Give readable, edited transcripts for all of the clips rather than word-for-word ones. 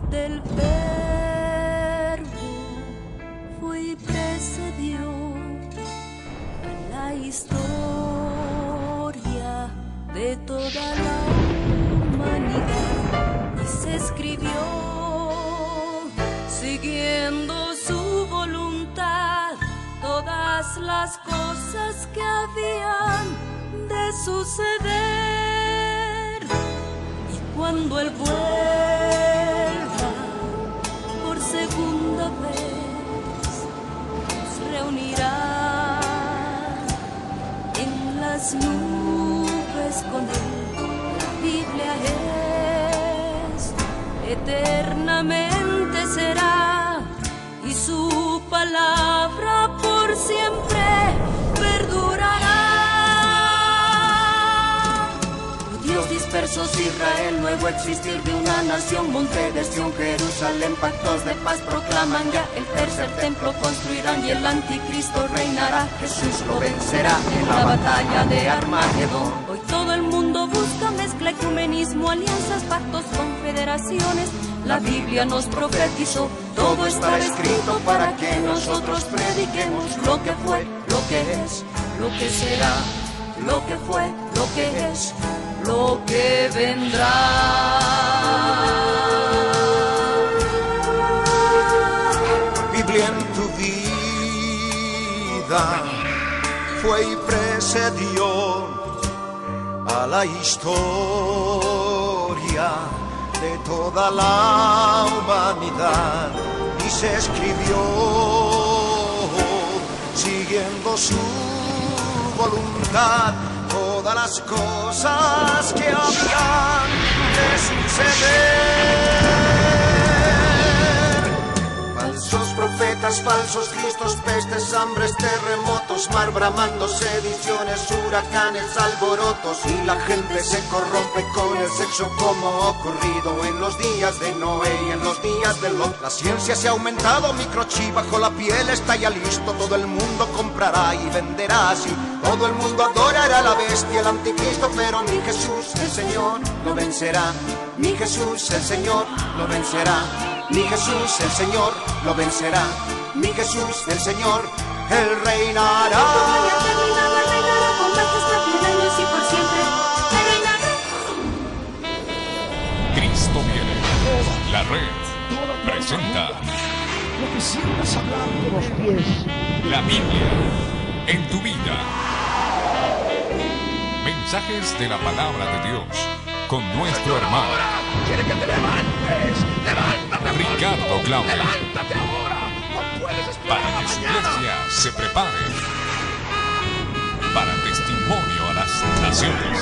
del Verbo fue y precedió a la historia de toda la humanidad y se escribió siguiendo su voluntad todas las cosas que habían de suceder. Y cuando Él vuelva por segunda vez, nos reunirá en las nubes con Él. La Biblia es eternamente será, y su palabra por siempre perdurará. Judíos dispersos, Israel, nuevo existir de una nación, monte de Sión, Jerusalén, pactos de paz proclaman ya, el tercer templo construirán y el anticristo reinará. Jesús lo vencerá en la batalla de Armagedón. Hoy todo el mundo busca mezcla, ecumenismo, alianzas, pactos, confederaciones. La Biblia nos profetizó, todo está escrito para que nosotros prediquemos lo que fue, lo que es, lo que será, lo que fue, lo que es, lo que vendrá. Biblia en tu vida fue y precedió a la historia de toda la humanidad y se escribió siguiendo su voluntad todas las cosas que habían de suceder. Falsos profetas, falsos cristos, pestes, hambres, terremotos, mar bramando, sediciones, huracanes, alborotos, y la gente se corrompe con el sexo como ocurrido en los días de Noé y en los días de Lot. La ciencia se ha aumentado, microchip bajo la piel está ya listo, todo el mundo comprará y venderá así, todo el mundo adorará a la bestia, el anticristo, pero mi Jesús, el Señor, lo vencerá. Mi Jesús, el Señor, lo vencerá. Mi Jesús, el Señor, lo vencerá. Mi Jesús, el Señor, Él reinará. Haya terminado, Él reinará con majestad, 100 años y por siempre. Él reinará. Cristo viene. La red presenta Lo que sientas hablar de los pies. la Biblia en tu vida. Mensajes de la palabra de Dios con nuestro hermano Quiere que te levantes. Levántate. Ricardo Claudio, Levántate ahora. No puedes esperar para a que su mañana. iglesia se prepare para testimonio a las naciones.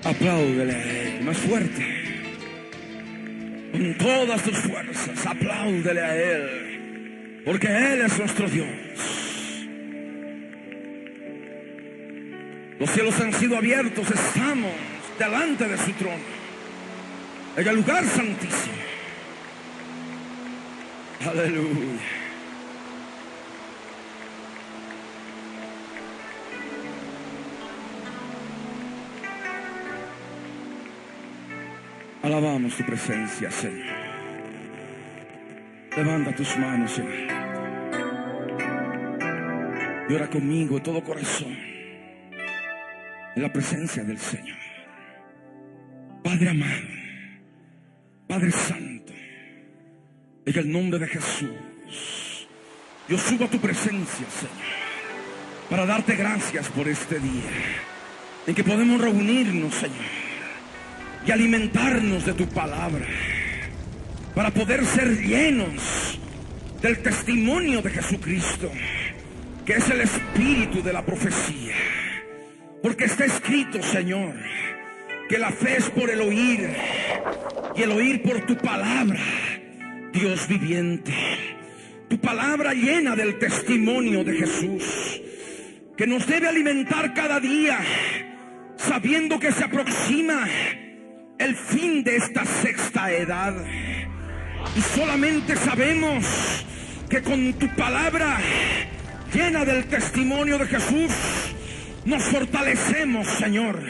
Apláudele a Él más fuerte. Con todas tus fuerzas, apláudele a Él. Porque Él es nuestro Dios. Los cielos han sido abiertos, estamos delante de su trono, en el lugar santísimo. Aleluya. Alabamos tu presencia, Señor. Levanta tus manos, Señor. Y ora conmigo de todo corazón en la presencia del Señor. Padre amado, Padre santo, en el nombre de Jesús, yo subo a tu presencia, Señor, para darte gracias por este día en que podemos reunirnos, Señor, y alimentarnos de tu palabra, para poder ser llenos del testimonio de Jesucristo, que es el espíritu de la profecía. Porque está escrito, Señor, que la fe es por el oír, y el oír por tu palabra, Dios viviente. tu palabra llena del testimonio de Jesús, que nos debe alimentar cada día, sabiendo que se aproxima el fin de esta sexta edad. Y solamente sabemos que con tu palabra llena del testimonio de Jesús nos fortalecemos, Señor.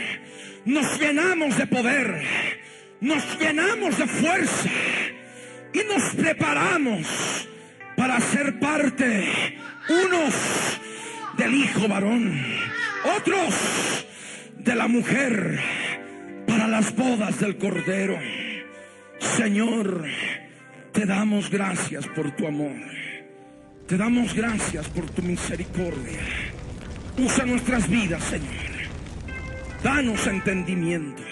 Nos llenamos de poder, nos llenamos de fuerza y nos preparamos para ser parte, unos del Hijo varón, otros de la mujer, para las bodas del Cordero. Señor, te damos gracias por tu amor, te damos gracias por tu misericordia. Usa nuestras vidas, Señor. Danos entendimiento.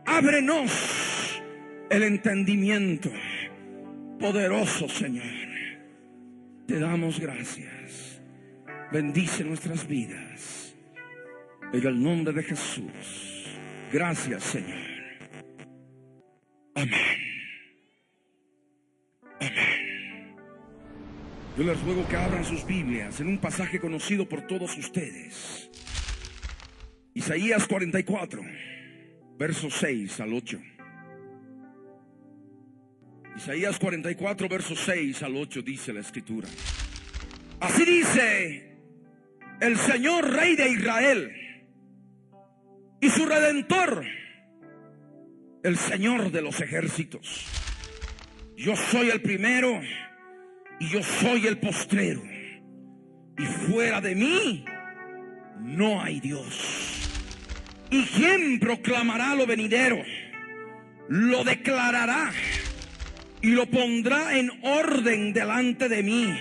Ábrenos el entendimiento. Poderoso Señor, te damos gracias. Bendice nuestras vidas en el nombre de Jesús. Gracias, Señor. Amén. Amén. Yo les ruego que abran sus Biblias en un pasaje conocido por todos ustedes. Isaías 44, versos 6 al 8. Isaías 44, versos 6 al 8 dice la Escritura. Así dice el Señor Rey de Israel y su Redentor, el Señor de los ejércitos. Yo soy el primero y yo soy el postrero, y fuera de mí no hay Dios. ¿Y quién proclamará lo venidero? Lo declarará y lo pondrá en orden delante de mí,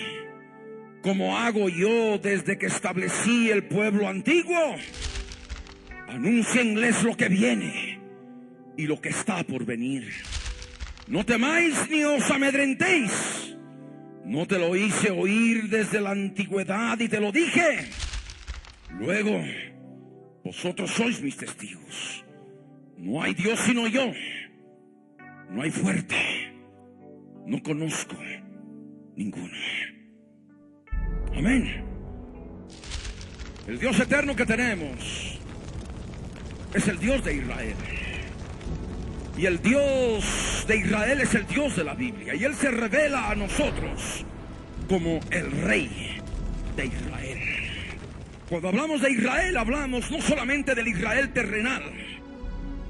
como hago yo desde que establecí el pueblo antiguo. Anúncienles lo que viene y lo que está por venir. No temáis ni os amedrentéis. No te lo hice oír desde la antigüedad y te lo dije. Luego, vosotros sois mis testigos. No hay Dios sino yo. No hay fuerte. No conozco ninguno. Amén. El Dios eterno que tenemos es el Dios de Israel. Y el Dios de Israel es el Dios de la Biblia. Y Él se revela a nosotros como el Rey de Israel. Cuando hablamos de Israel, hablamos no solamente del Israel terrenal,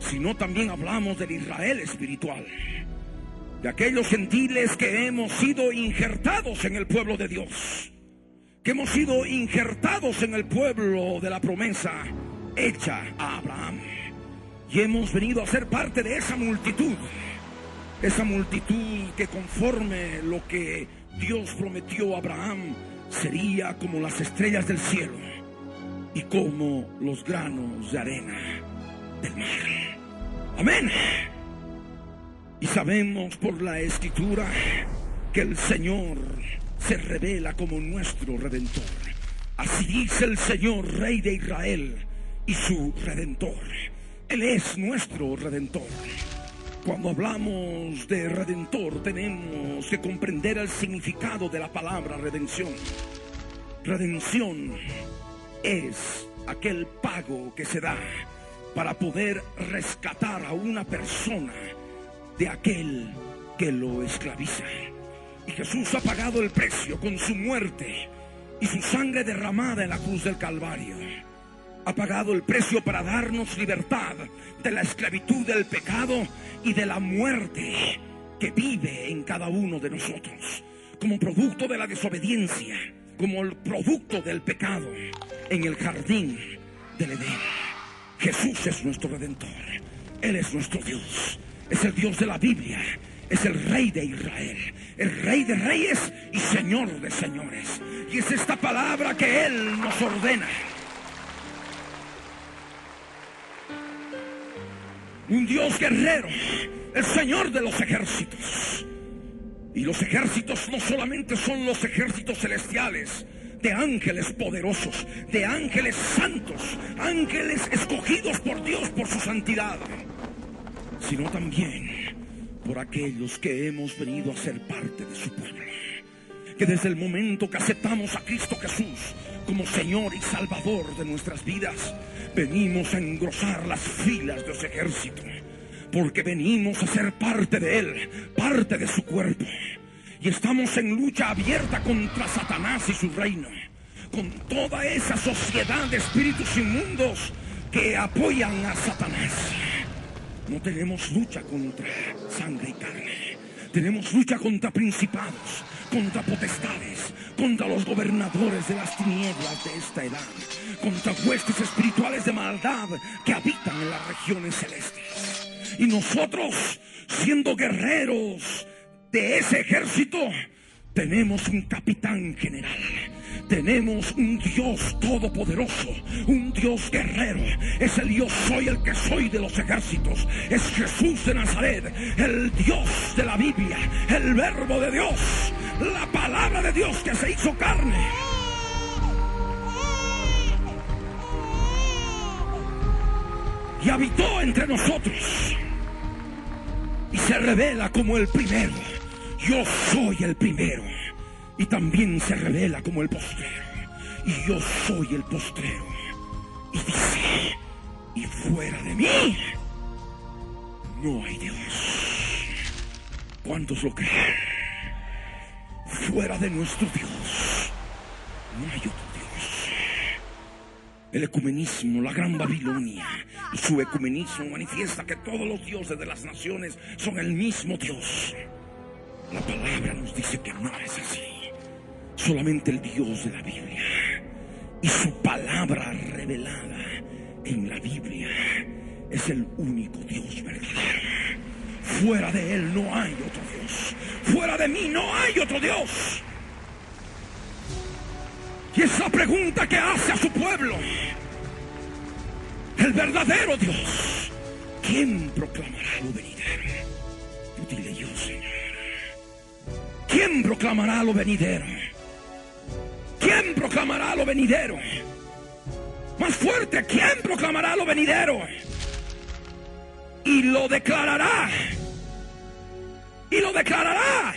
sino también hablamos del Israel espiritual, de aquellos gentiles que hemos sido injertados en el pueblo de Dios, que hemos sido injertados en el pueblo de la promesa hecha a Abraham, y hemos venido a ser parte de esa multitud que conforme lo que Dios prometió a Abraham sería como las estrellas del cielo y como los granos de arena del mar. Amén. Y sabemos por la Escritura que el Señor se revela como nuestro Redentor. Así dice el Señor, Rey de Israel y su Redentor. Él es nuestro Redentor. Cuando hablamos de Redentor, tenemos que comprender el significado de la palabra redención. Redención es aquel pago que se da para poder rescatar a una persona de aquel que lo esclaviza. Y Jesús ha pagado el precio con su muerte y su sangre derramada en la cruz del Calvario. Ha pagado el precio para darnos libertad de la esclavitud del pecado y de la muerte que vive en cada uno de nosotros, como producto de la desobediencia, como el producto del pecado en el jardín del Edén. Jesús es nuestro Redentor. Él es nuestro Dios. Es el Dios de la Biblia. Es el Rey de Israel, el Rey de reyes y Señor de señores. Y es esta palabra que Él nos ordena. Un Dios guerrero, el Señor de los ejércitos. Y los ejércitos no solamente son los ejércitos celestiales, de ángeles poderosos, de ángeles santos, ángeles escogidos por Dios por su santidad, sino también por aquellos que hemos venido a ser parte de su pueblo. que desde el momento que aceptamos a Cristo Jesús como Señor y Salvador de nuestras vidas, venimos a engrosar las filas de ese ejército, porque venimos a ser parte de Él, parte de su cuerpo. Y estamos en lucha abierta contra Satanás y su reino, con toda esa sociedad de espíritus inmundos que apoyan a Satanás. No tenemos lucha contra sangre y carne. Tenemos lucha contra principados, contra potestades, contra los gobernadores de las tinieblas de esta edad, contra huestes espirituales de maldad que habitan en las regiones celestes. Y nosotros, siendo guerreros de ese ejército, tenemos un capitán general. Tenemos un Dios todopoderoso, un Dios guerrero. Es el yo soy el que soy de los ejércitos. Es Jesús de Nazaret, el Dios de la Biblia, el verbo de Dios, la palabra de Dios que se hizo carne. Y habitó entre nosotros. Y se revela como el primero. Yo soy el primero. Y también se revela como el postrero. Y yo soy el postrero. Y dice, y fuera de mí no hay Dios. ¿Cuántos lo creen? Fuera de nuestro Dios no hay otro Dios. El ecumenismo, la gran Babilonia, su ecumenismo manifiesta que todos los dioses de las naciones son el mismo Dios. La palabra nos dice que no es así. Solamente el Dios de la Biblia y su palabra revelada en la Biblia es el único Dios verdadero. Fuera de Él no hay otro Dios. Fuera de mí no hay otro Dios. Y es la pregunta que hace a su pueblo. El verdadero Dios, ¿quién proclamará lo venidero? Tú dile yo, Señor. ¿Quién proclamará lo venidero? ¿Quién proclamará lo venidero? Más fuerte, ¿quién proclamará lo venidero? Y lo declarará. Y lo declarará.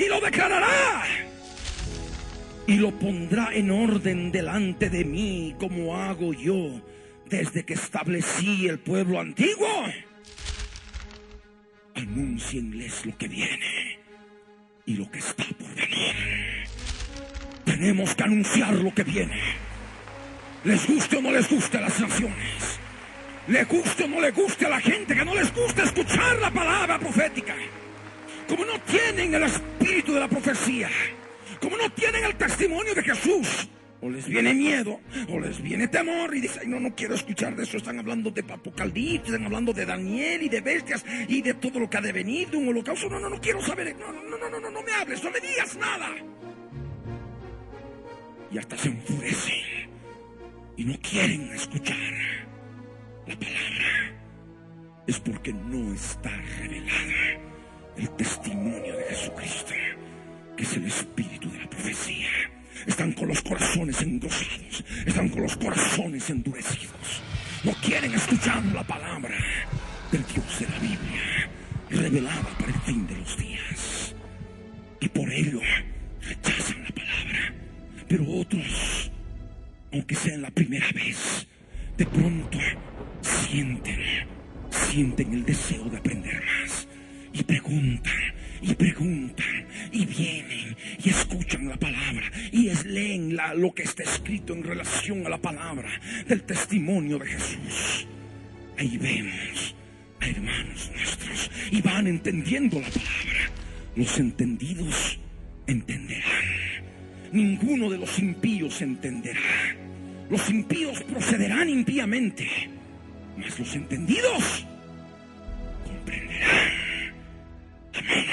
Y lo declarará. Y lo pondrá en orden delante de mí, como hago yo desde que establecí el pueblo antiguo. Anúncienles lo que viene y lo que está por venir. Tenemos que anunciar lo que viene. Les guste o no les guste a las naciones. Le guste o no le guste a la gente que no les gusta escuchar la palabra profética. Como no tienen el espíritu de la profecía, como no tienen el testimonio de Jesús, o les viene miedo, o les viene temor y dicen, no quiero escuchar de eso. Están hablando de Apocalipsis, están hablando de Daniel y de bestias y de todo lo que ha de venir, de un holocausto. No quiero saber. No me hables, no me digas nada. Y hasta se enfurecen y no quieren escuchar la palabra. Es porque no está revelada el testimonio de Jesucristo, que es el espíritu de la profecía. Están con los corazones engrosados, están con los corazones endurecidos. No quieren escuchar la palabra del Dios de la Biblia, revelada para el fin de los días. Y por ello rechazan la palabra. Pero otros, aunque sea en la primera vez, de pronto sienten el deseo de aprender más. Y preguntan, y vienen, y escuchan la palabra, y leen lo que está escrito en relación a la palabra del testimonio de Jesús. Ahí vemos a hermanos nuestros, y van entendiendo la palabra. Los entendidos entenderán. Ninguno de los impíos entenderá. Los impíos procederán impíamente, mas los entendidos comprenderán. Amén.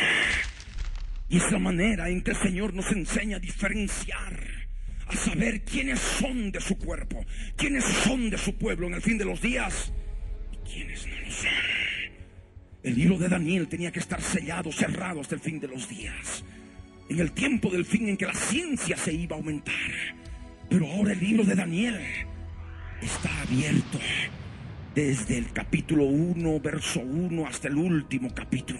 Y es la manera en que el Señor nos enseña a diferenciar, a saber quiénes son de su cuerpo, quiénes son de su pueblo en el fin de los días y quiénes no lo son. El libro de Daniel tenía que estar sellado, cerrado hasta el fin de los días, en el tiempo del fin en que la ciencia se iba a aumentar. Pero ahora el libro de Daniel está abierto desde el capítulo 1, verso 1 hasta el último capítulo.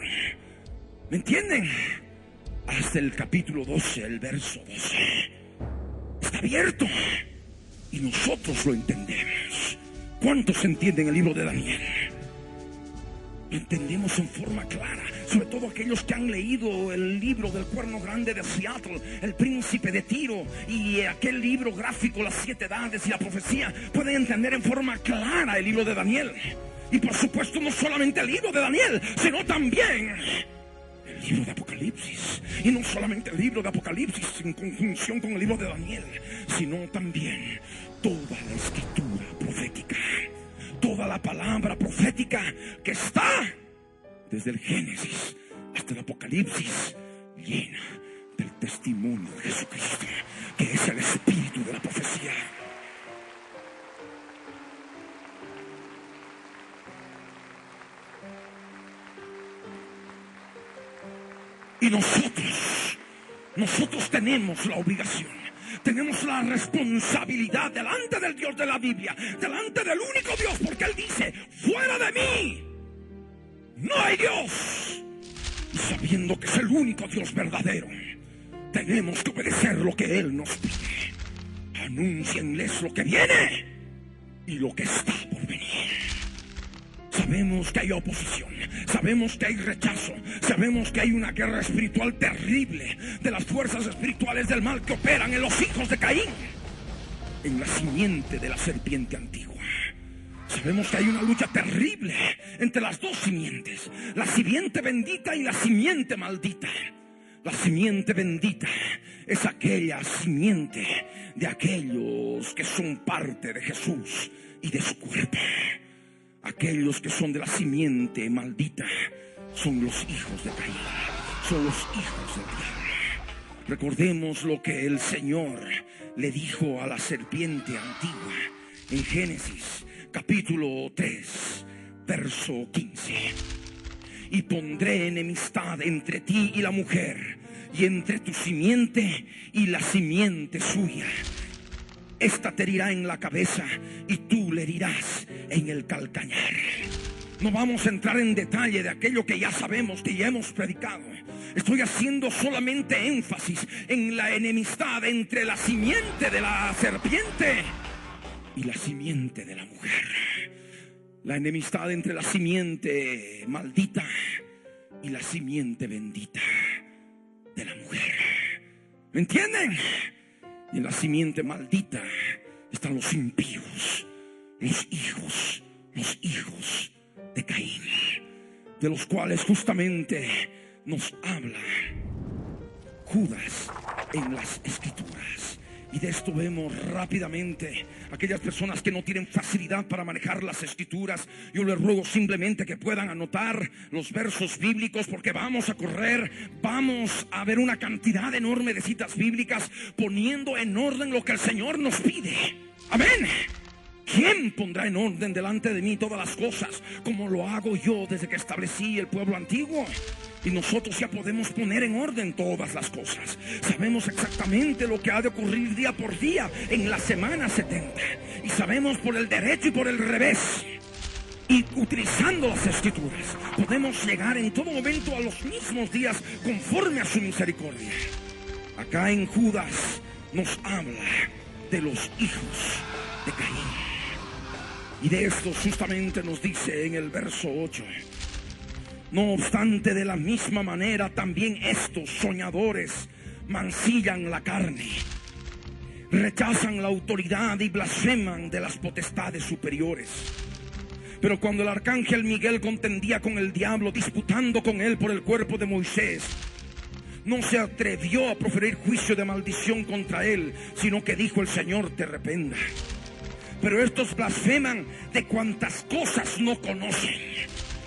¿Me entienden? hasta el capítulo 12, el verso 12. Está abierto y nosotros lo entendemos. ¿Cuántos entienden el libro de Daniel? Lo entendemos en forma clara, sobre todo aquellos que han leído el libro del Cuerno Grande de Seattle, El Príncipe de Tiro, y aquel libro gráfico, Las 7 Edades y la Profecía, pueden entender en forma clara el libro de Daniel. Y por supuesto no solamente el libro de Daniel, sino también el libro de Apocalipsis. Y no solamente el libro de Apocalipsis en conjunción con el libro de Daniel, sino también toda la escritura profética, toda la palabra profética que está desde el Génesis hasta el Apocalipsis, llena del testimonio de Jesucristo, que es el espíritu de la profecía. Y nosotros tenemos la obligación, tenemos la responsabilidad delante del Dios de la Biblia, delante del único Dios, porque Él dice: fuera de mí no hay Dios. Y sabiendo que es el único Dios verdadero, tenemos que obedecer lo que Él nos pide. Anúncienles lo que viene y lo que está por venir. Sabemos que hay oposición, sabemos que hay rechazo, sabemos que hay una guerra espiritual terrible de las fuerzas espirituales del mal que operan en los hijos de Caín, en la simiente de la serpiente antigua. Sabemos que hay una lucha terrible entre las dos simientes, la simiente bendita y la simiente maldita. La simiente bendita es aquella simiente de aquellos que son parte de Jesús y de su cuerpo. Aquellos que son de la simiente maldita son los hijos de Caín, son los hijos del diablo. Recordemos lo que el Señor le dijo a la serpiente antigua en Génesis capítulo 3, verso 15. Y pondré enemistad entre ti y la mujer, y entre tu simiente y la simiente suya. Esta te herirá en la cabeza y tú le herirás en el calcañar. No vamos a entrar en detalle de aquello que ya sabemos, que ya hemos predicado. Estoy haciendo solamente énfasis en la enemistad entre la simiente de la serpiente y la simiente de la mujer. La enemistad entre la simiente maldita y la simiente bendita de la mujer. ¿Me entienden? Y en la simiente maldita están los impíos, los hijos de Caín, de los cuales justamente nos habla Judas en las Escrituras. Y de esto vemos rápidamente aquellas personas que no tienen facilidad para manejar las Escrituras. Yo les ruego simplemente que puedan anotar los versos bíblicos, porque vamos a correr, vamos a ver una cantidad enorme de citas bíblicas, poniendo en orden lo que el Señor nos pide. Amén. ¿Quién pondrá en orden delante de mí todas las cosas, como lo hago yo desde que establecí el pueblo antiguo? Y nosotros ya podemos poner en orden todas las cosas. Sabemos exactamente lo que ha de ocurrir día por día en la semana 70. Y sabemos por el derecho y por el revés. Y utilizando las Escrituras podemos llegar en todo momento a los mismos días conforme a su misericordia. Acá en Judas nos habla de los hijos de Caín. Y de esto justamente nos dice en el verso 8: no obstante, de la misma manera también estos soñadores mancillan la carne, rechazan la autoridad y blasfeman de las potestades superiores. Pero cuando el arcángel Miguel contendía con el diablo, disputando con él por el cuerpo de Moisés, no se atrevió a proferir juicio de maldición contra él, sino que dijo: el Señor te reprenda. Pero estos blasfeman de cuantas cosas no conocen.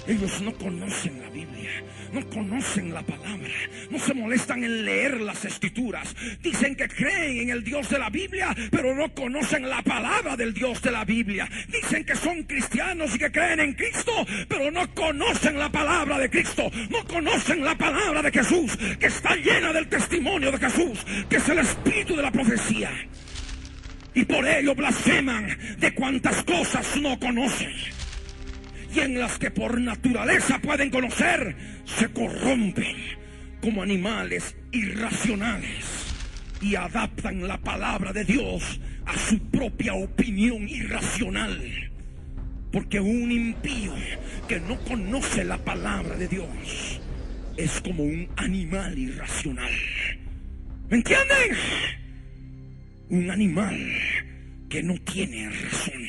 Ellos no conocen la Biblia, no conocen la palabra, no se molestan en leer las Escrituras. Dicen que creen en el Dios de la Biblia, pero no conocen la palabra del Dios de la Biblia. Dicen que son cristianos y que creen en Cristo, pero no conocen la palabra de Cristo, no conocen la palabra de Jesús, que está llena del testimonio de Jesús, que es el espíritu de la profecía. Y por ello blasfeman de cuantas cosas no conocen. Y en las que por naturaleza pueden conocer, se corrompen como animales irracionales y adaptan la palabra de Dios a su propia opinión irracional. Porque un impío que no conoce la palabra de Dios es como un animal irracional. ¿Me entienden? Un animal que no tiene razón.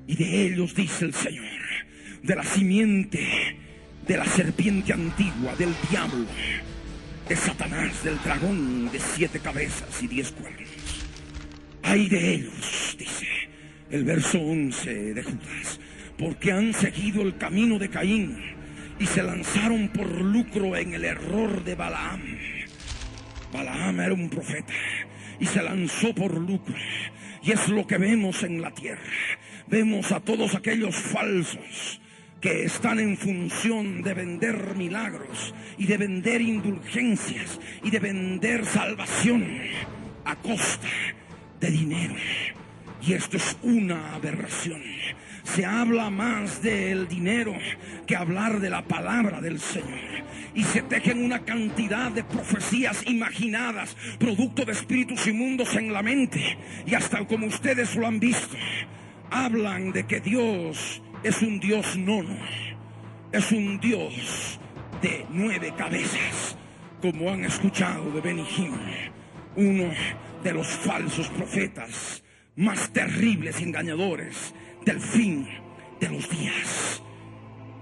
Y de ellos dice el Señor, de la simiente de la serpiente antigua, del diablo, de Satanás, del dragón de 7 cabezas y 10 cuernos. Ay de ellos, dice el verso 11 de Judas, porque han seguido el camino de Caín y se lanzaron por lucro en el error de Balaam. Balaam era un profeta y se lanzó por lucro. Y es lo que vemos en la tierra. Vemos a todos aquellos falsos que están en función de vender milagros y de vender indulgencias y de vender salvación a costa de dinero. Y esto es una aberración. Se habla más del dinero que hablar de la palabra del Señor. Y se tejen una cantidad de profecías imaginadas, producto de espíritus inmundos en la mente. Y hasta como ustedes lo han visto, hablan de que Dios es un Dios nono, es un Dios de 9 cabezas, como han escuchado de Benny Hinn, uno de los falsos profetas más terribles y engañadores del fin de los días.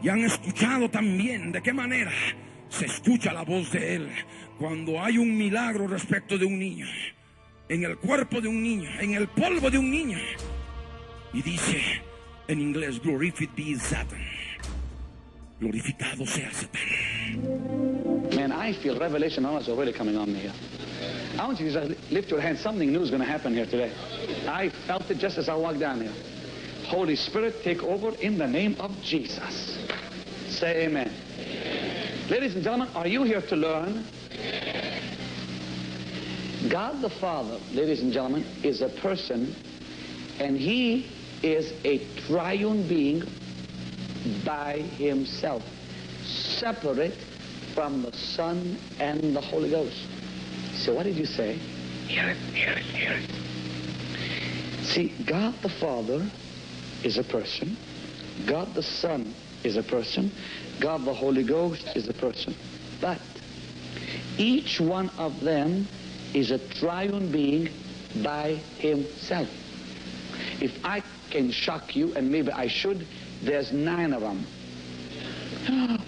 Y han escuchado también de qué manera se escucha la voz de él cuando hay un milagro respecto de un niño, en el cuerpo de un niño, en el polvo de un niño, y dice en inglés, glorified be Satan, glorificado sea Satán. Man, I feel revelation knowledge already coming on me here. I want you to just lift your hand. Something new is going to happen here today. I felt it just as I walked down here. Holy Spirit, take over in the name of Jesus. Say amen. Ladies and gentlemen, are you here to learn? God the Father, ladies and gentlemen, is a person, and he is a triune being by himself, separate from the Son and the Holy Ghost. So what did you say? Hear it, hear it, hear it. See, God the Father is a person. God the Son is a person. God the Holy Ghost is a person. But each one of them is a triune being by himself. If I can shock you, and maybe I should, there's 9 of them.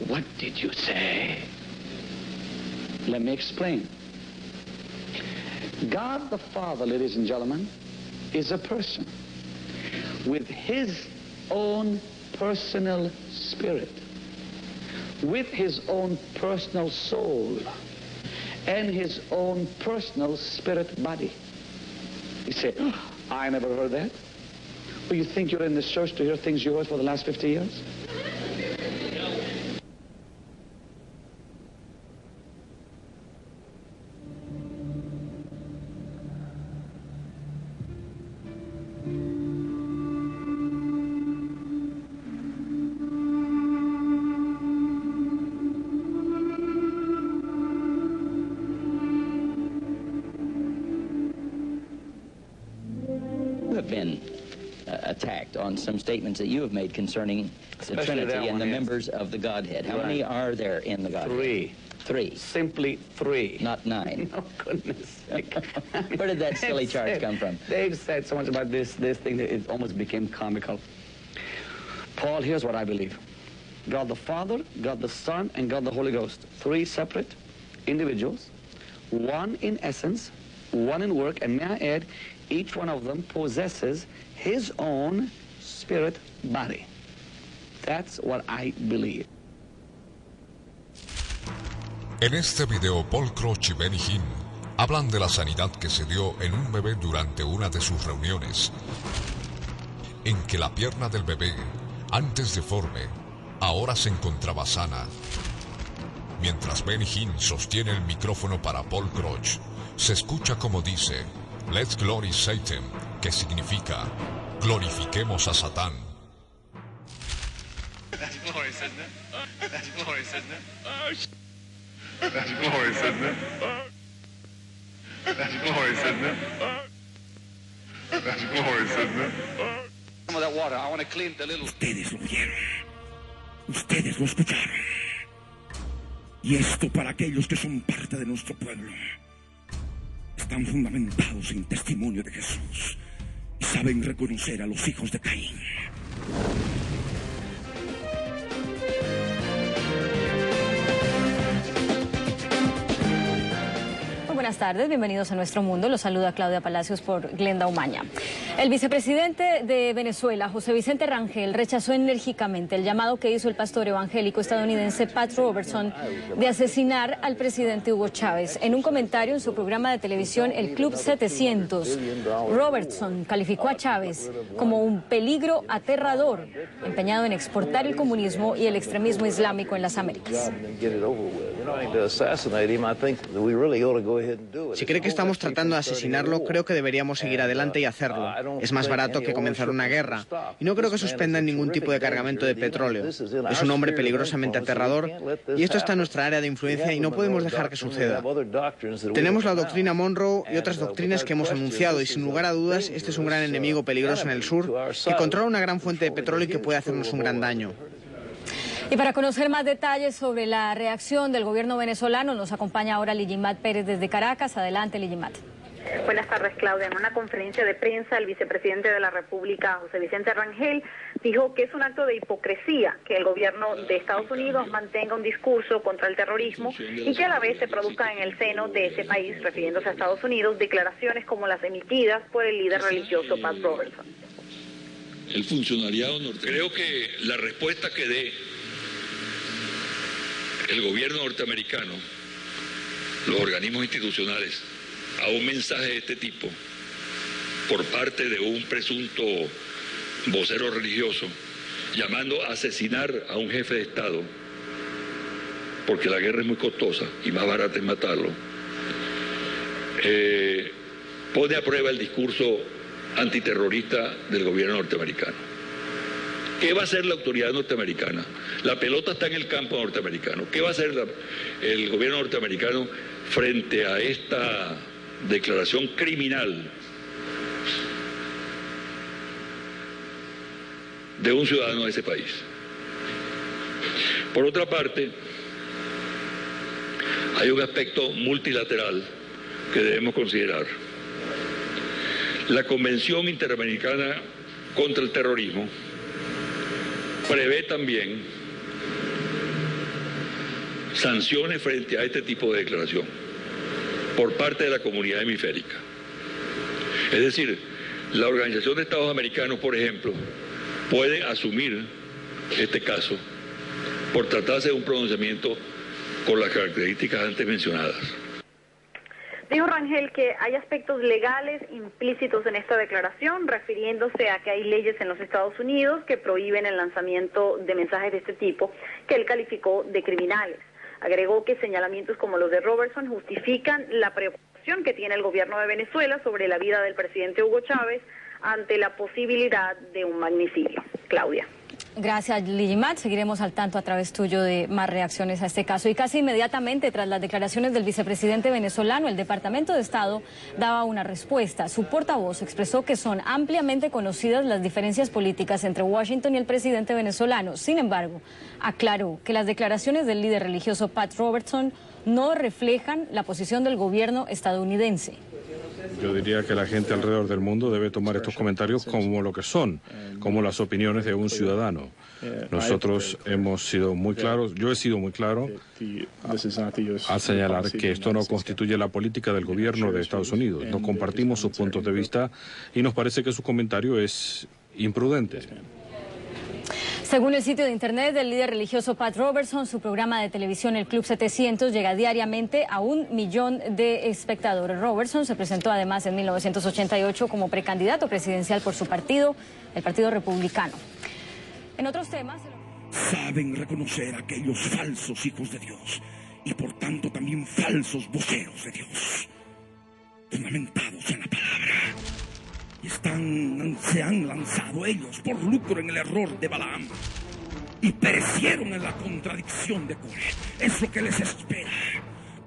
What did you say? Let me explain. God the Father, ladies and gentlemen, is a person with his own personal spirit, with his own personal soul, and his own personal spirit body. You say, oh, I never heard that. Well, you think you're in this church to hear things you heard for the last 50 years? Been attacked on some statements that you have made concerning the Trinity and the members of the Godhead. How many are there in the Godhead? 3. 3. Simply 3. Not 9. Oh, goodness sake. Where did that silly charge come from? They've said so much about this thing that it almost became comical. Paul, here's what I believe. God the Father, God the Son, and God the Holy Ghost. 3 separate individuals, 1 in essence, 1 in work, and may I add, each one of them possesses his own spirit body. That's what I believe. En este video, Paul Crouch y Benny Hinn hablan de la sanidad que se dio en un bebé durante una de sus reuniones, en que la pierna del bebé, antes deforme, ahora se encontraba sana. Mientras Benny Hinn sostiene el micrófono para Paul Crouch, se escucha como dice, Let's glory Satan, que significa, glorifiquemos a Satán. That's glorious, isn't it? That's glorious, isn't it? That's glorious, isn't it? That's glorious, isn't it? That's glorious, isn't it? Some of that water. I want to clean the little... Ustedes lo vieron. Ustedes lo escucharon. Y esto para aquellos que son parte de nuestro pueblo. Están fundamentados en testimonio de Jesús y saben reconocer a los hijos de Caín. Buenas tardes, bienvenidos a Nuestro Mundo. Los saluda Claudia Palacios por Glenda Umaña. El vicepresidente de Venezuela, José Vicente Rangel, rechazó enérgicamente el llamado que hizo el pastor evangélico estadounidense Pat Robertson de asesinar al presidente Hugo Chávez. En un comentario en su programa de televisión El Club 700, Robertson calificó a Chávez como un peligro aterrador, empeñado en exportar el comunismo y el extremismo islámico en las Américas. Si cree que estamos tratando de asesinarlo, creo que deberíamos seguir adelante y hacerlo. Es más barato que comenzar una guerra. Y no creo que suspendan ningún tipo de cargamento de petróleo. Es un hombre peligrosamente aterrador y esto está en nuestra área de influencia y no podemos dejar que suceda. Tenemos la doctrina Monroe y otras doctrinas que hemos anunciado y sin lugar a dudas este es un gran enemigo peligroso en el sur que controla una gran fuente de petróleo y que puede hacernos un gran daño. Y para conocer más detalles sobre la reacción del gobierno venezolano, nos acompaña ahora Ligimat Pérez desde Caracas. Adelante, Ligimat. Buenas tardes, Claudia. En una conferencia de prensa, el vicepresidente de la República, José Vicente Rangel, dijo que es un acto de hipocresía que el gobierno de Estados Unidos mantenga un discurso contra el terrorismo y que a la vez se produzcan en el seno de ese país, refiriéndose a Estados Unidos, declaraciones como las emitidas por el líder religioso Pat Robertson. El funcionariado creo que la respuesta que dé el gobierno norteamericano, los organismos institucionales, a un mensaje de este tipo por parte de un presunto vocero religioso llamando a asesinar a un jefe de Estado, porque la guerra es muy costosa y más barata es matarlo, pone a prueba el discurso antiterrorista del gobierno norteamericano. ¿Qué va a hacer la autoridad norteamericana? La pelota está en el campo norteamericano. ¿Qué va a hacer el gobierno norteamericano frente a esta declaración criminal de un ciudadano de ese país? Por otra parte, hay un aspecto multilateral que debemos considerar. La Convención Interamericana contra el Terrorismo prevé también sanciones frente a este tipo de declaración por parte de la comunidad hemisférica. Es decir, la Organización de Estados Americanos, por ejemplo, puede asumir este caso por tratarse de un pronunciamiento con las características antes mencionadas. Dijo Rangel que hay aspectos legales implícitos en esta declaración, refiriéndose a que hay leyes en los Estados Unidos que prohíben el lanzamiento de mensajes de este tipo, que él calificó de criminales. Agregó que señalamientos como los de Robertson justifican la preocupación que tiene el gobierno de Venezuela sobre la vida del presidente Hugo Chávez ante la posibilidad de un magnicidio. Claudia. Gracias, Ligimat. Seguiremos al tanto a través tuyo de más reacciones a este caso. Y casi inmediatamente, tras las declaraciones del vicepresidente venezolano, el Departamento de Estado daba una respuesta. Su portavoz expresó que son ampliamente conocidas las diferencias políticas entre Washington y el presidente venezolano. Sin embargo, aclaró que las declaraciones del líder religioso Pat Robertson no reflejan la posición del gobierno estadounidense. Yo diría que la gente alrededor del mundo debe tomar estos comentarios como lo que son, como las opiniones de un ciudadano. Nosotros hemos sido muy claros, yo he sido muy claro al señalar que esto no constituye la política del gobierno de Estados Unidos. No compartimos sus puntos de vista y nos parece que su comentario es imprudente. Según el sitio de internet del líder religioso Pat Robertson, su programa de televisión El Club 700 llega diariamente a 1 millón de espectadores. Robertson se presentó además en 1988 como precandidato presidencial por su partido, el Partido Republicano. En otros temas... Saben reconocer a aquellos falsos hijos de Dios y por tanto también falsos voceros de Dios, fundamentados en la palabra. Y se han lanzado ellos por lucro en el error de Balaam y perecieron en la contradicción de Coré. Es lo que les espera.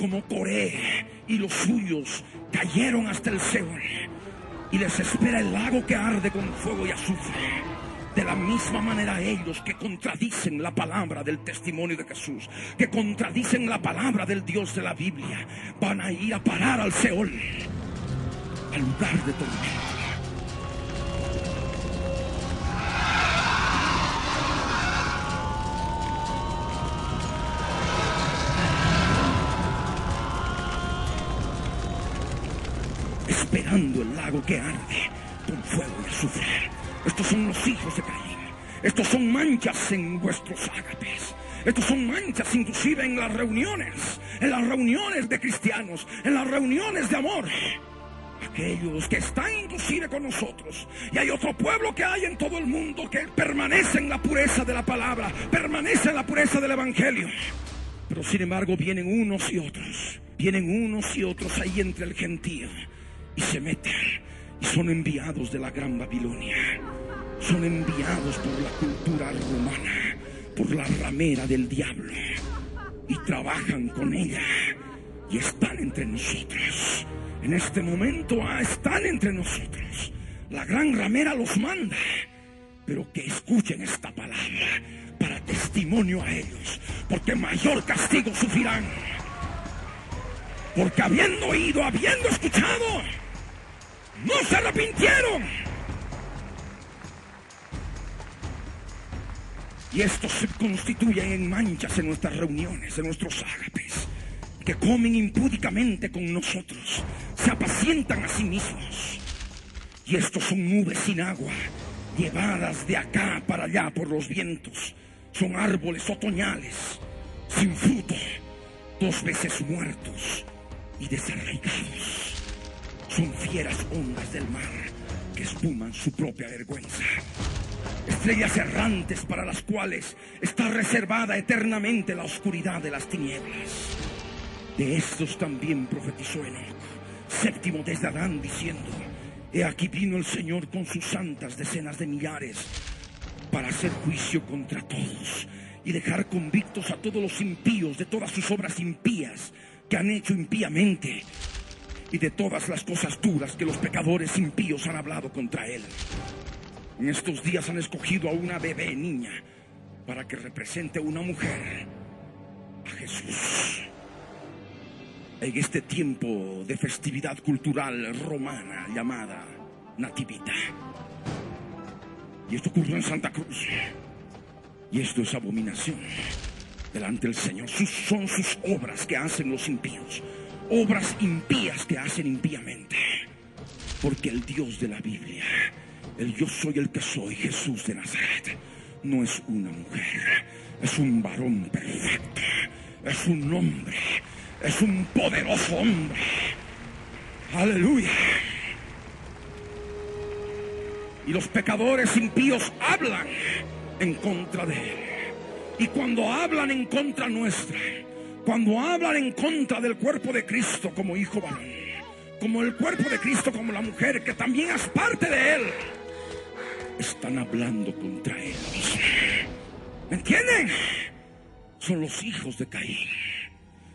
como Coré y los suyos cayeron hasta el Seol, y les espera el lago que arde con fuego y azufre. De la misma manera ellos que contradicen la palabra del testimonio de Jesús, que contradicen la palabra del Dios de la Biblia, van a ir a parar al Seol, al lugar de tormento. Esperando el lago que arde con fuego y azufre. Estos son los hijos de Caín. Estos son manchas en vuestros ágapes. Estos son manchas inclusive en las reuniones de cristianos, en las reuniones de amor. Aquellos que están inclusive con nosotros. Y hay otro pueblo que hay en todo el mundo que permanece en la pureza de la palabra, permanece en la pureza del evangelio. Pero sin embargo vienen unos y otros ahí entre el gentío, y se meten y son enviados de la gran Babilonia. Son enviados por la cultura romana, por la ramera del diablo, y trabajan con ella y están entre nosotros. En este momento están entre nosotros. La gran ramera los manda, pero que escuchen esta palabra para testimonio a ellos, porque mayor castigo sufrirán. Porque habiendo oído, habiendo escuchado, no se arrepintieron. Y estos se constituyen en manchas en nuestras reuniones, en nuestros ágapes, que comen impúdicamente con nosotros, se apacientan a sí mismos. Y estos son nubes sin agua, llevadas de acá para allá por los vientos. Son árboles otoñales, sin fruto, 2 veces muertos y desarraigados. Son fieras ondas del mar que espuman su propia vergüenza. Estrellas errantes para las cuales está reservada eternamente la oscuridad de las tinieblas. De estos también profetizó Enoc, séptimo desde Adán, diciendo: he aquí vino el Señor con sus santas decenas de millares para hacer juicio contra todos y dejar convictos a todos los impíos de todas sus obras impías que han hecho impíamente, y de todas las cosas duras que los pecadores impíos han hablado contra él. En estos días han escogido a una bebé niña para que represente a una mujer, a Jesús. En este tiempo de festividad cultural romana llamada Nativita. Y esto ocurrió en Santa Cruz. Y esto es abominación delante del Señor. Son sus obras que hacen los impíos. Obras impías que hacen impíamente. Porque el Dios de la Biblia, el yo soy el que soy, Jesús de Nazaret, no es una mujer, es un varón perfecto, es un hombre, es un poderoso hombre. Aleluya. Y los pecadores impíos hablan en contra de él. Y cuando hablan en contra nuestra, cuando hablan en contra del cuerpo de Cristo como hijo varón, como el cuerpo de Cristo como la mujer que también es parte de él, están hablando contra él mismo. ¿Me entienden? Son los hijos de Caín,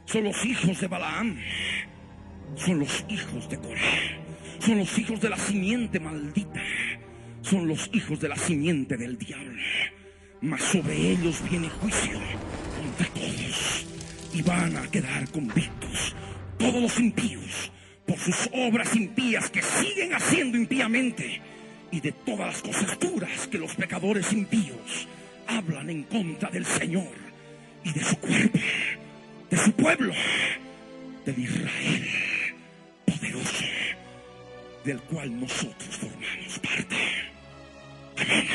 son los hijos de Balaam, son los hijos de Coré, son los hijos de la simiente maldita, son los hijos de la simiente del diablo. Mas sobre ellos viene juicio contra todos, y van a quedar convictos todos los impíos por sus obras impías que siguen haciendo impíamente, y de todas las cosas duras que los pecadores impíos hablan en contra del Señor y de su cuerpo, de su pueblo, del Israel poderoso, del cual nosotros formamos parte. Amén.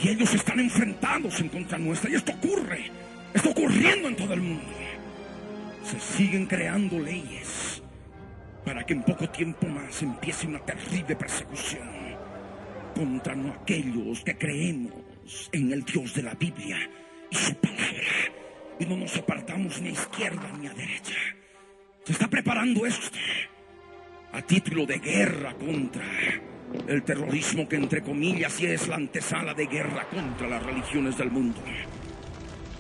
Y ellos están enfrentados en contra nuestra, y esto ocurre, está ocurriendo en todo el mundo. Se siguen creando leyes para que en poco tiempo más empiece una terrible persecución contra aquellos que creemos en el Dios de la Biblia y su palabra, y no nos apartamos ni a izquierda ni a derecha. Se está preparando esto a título de guerra contra el terrorismo, que entre comillas sí es la antesala de guerra contra las religiones del mundo.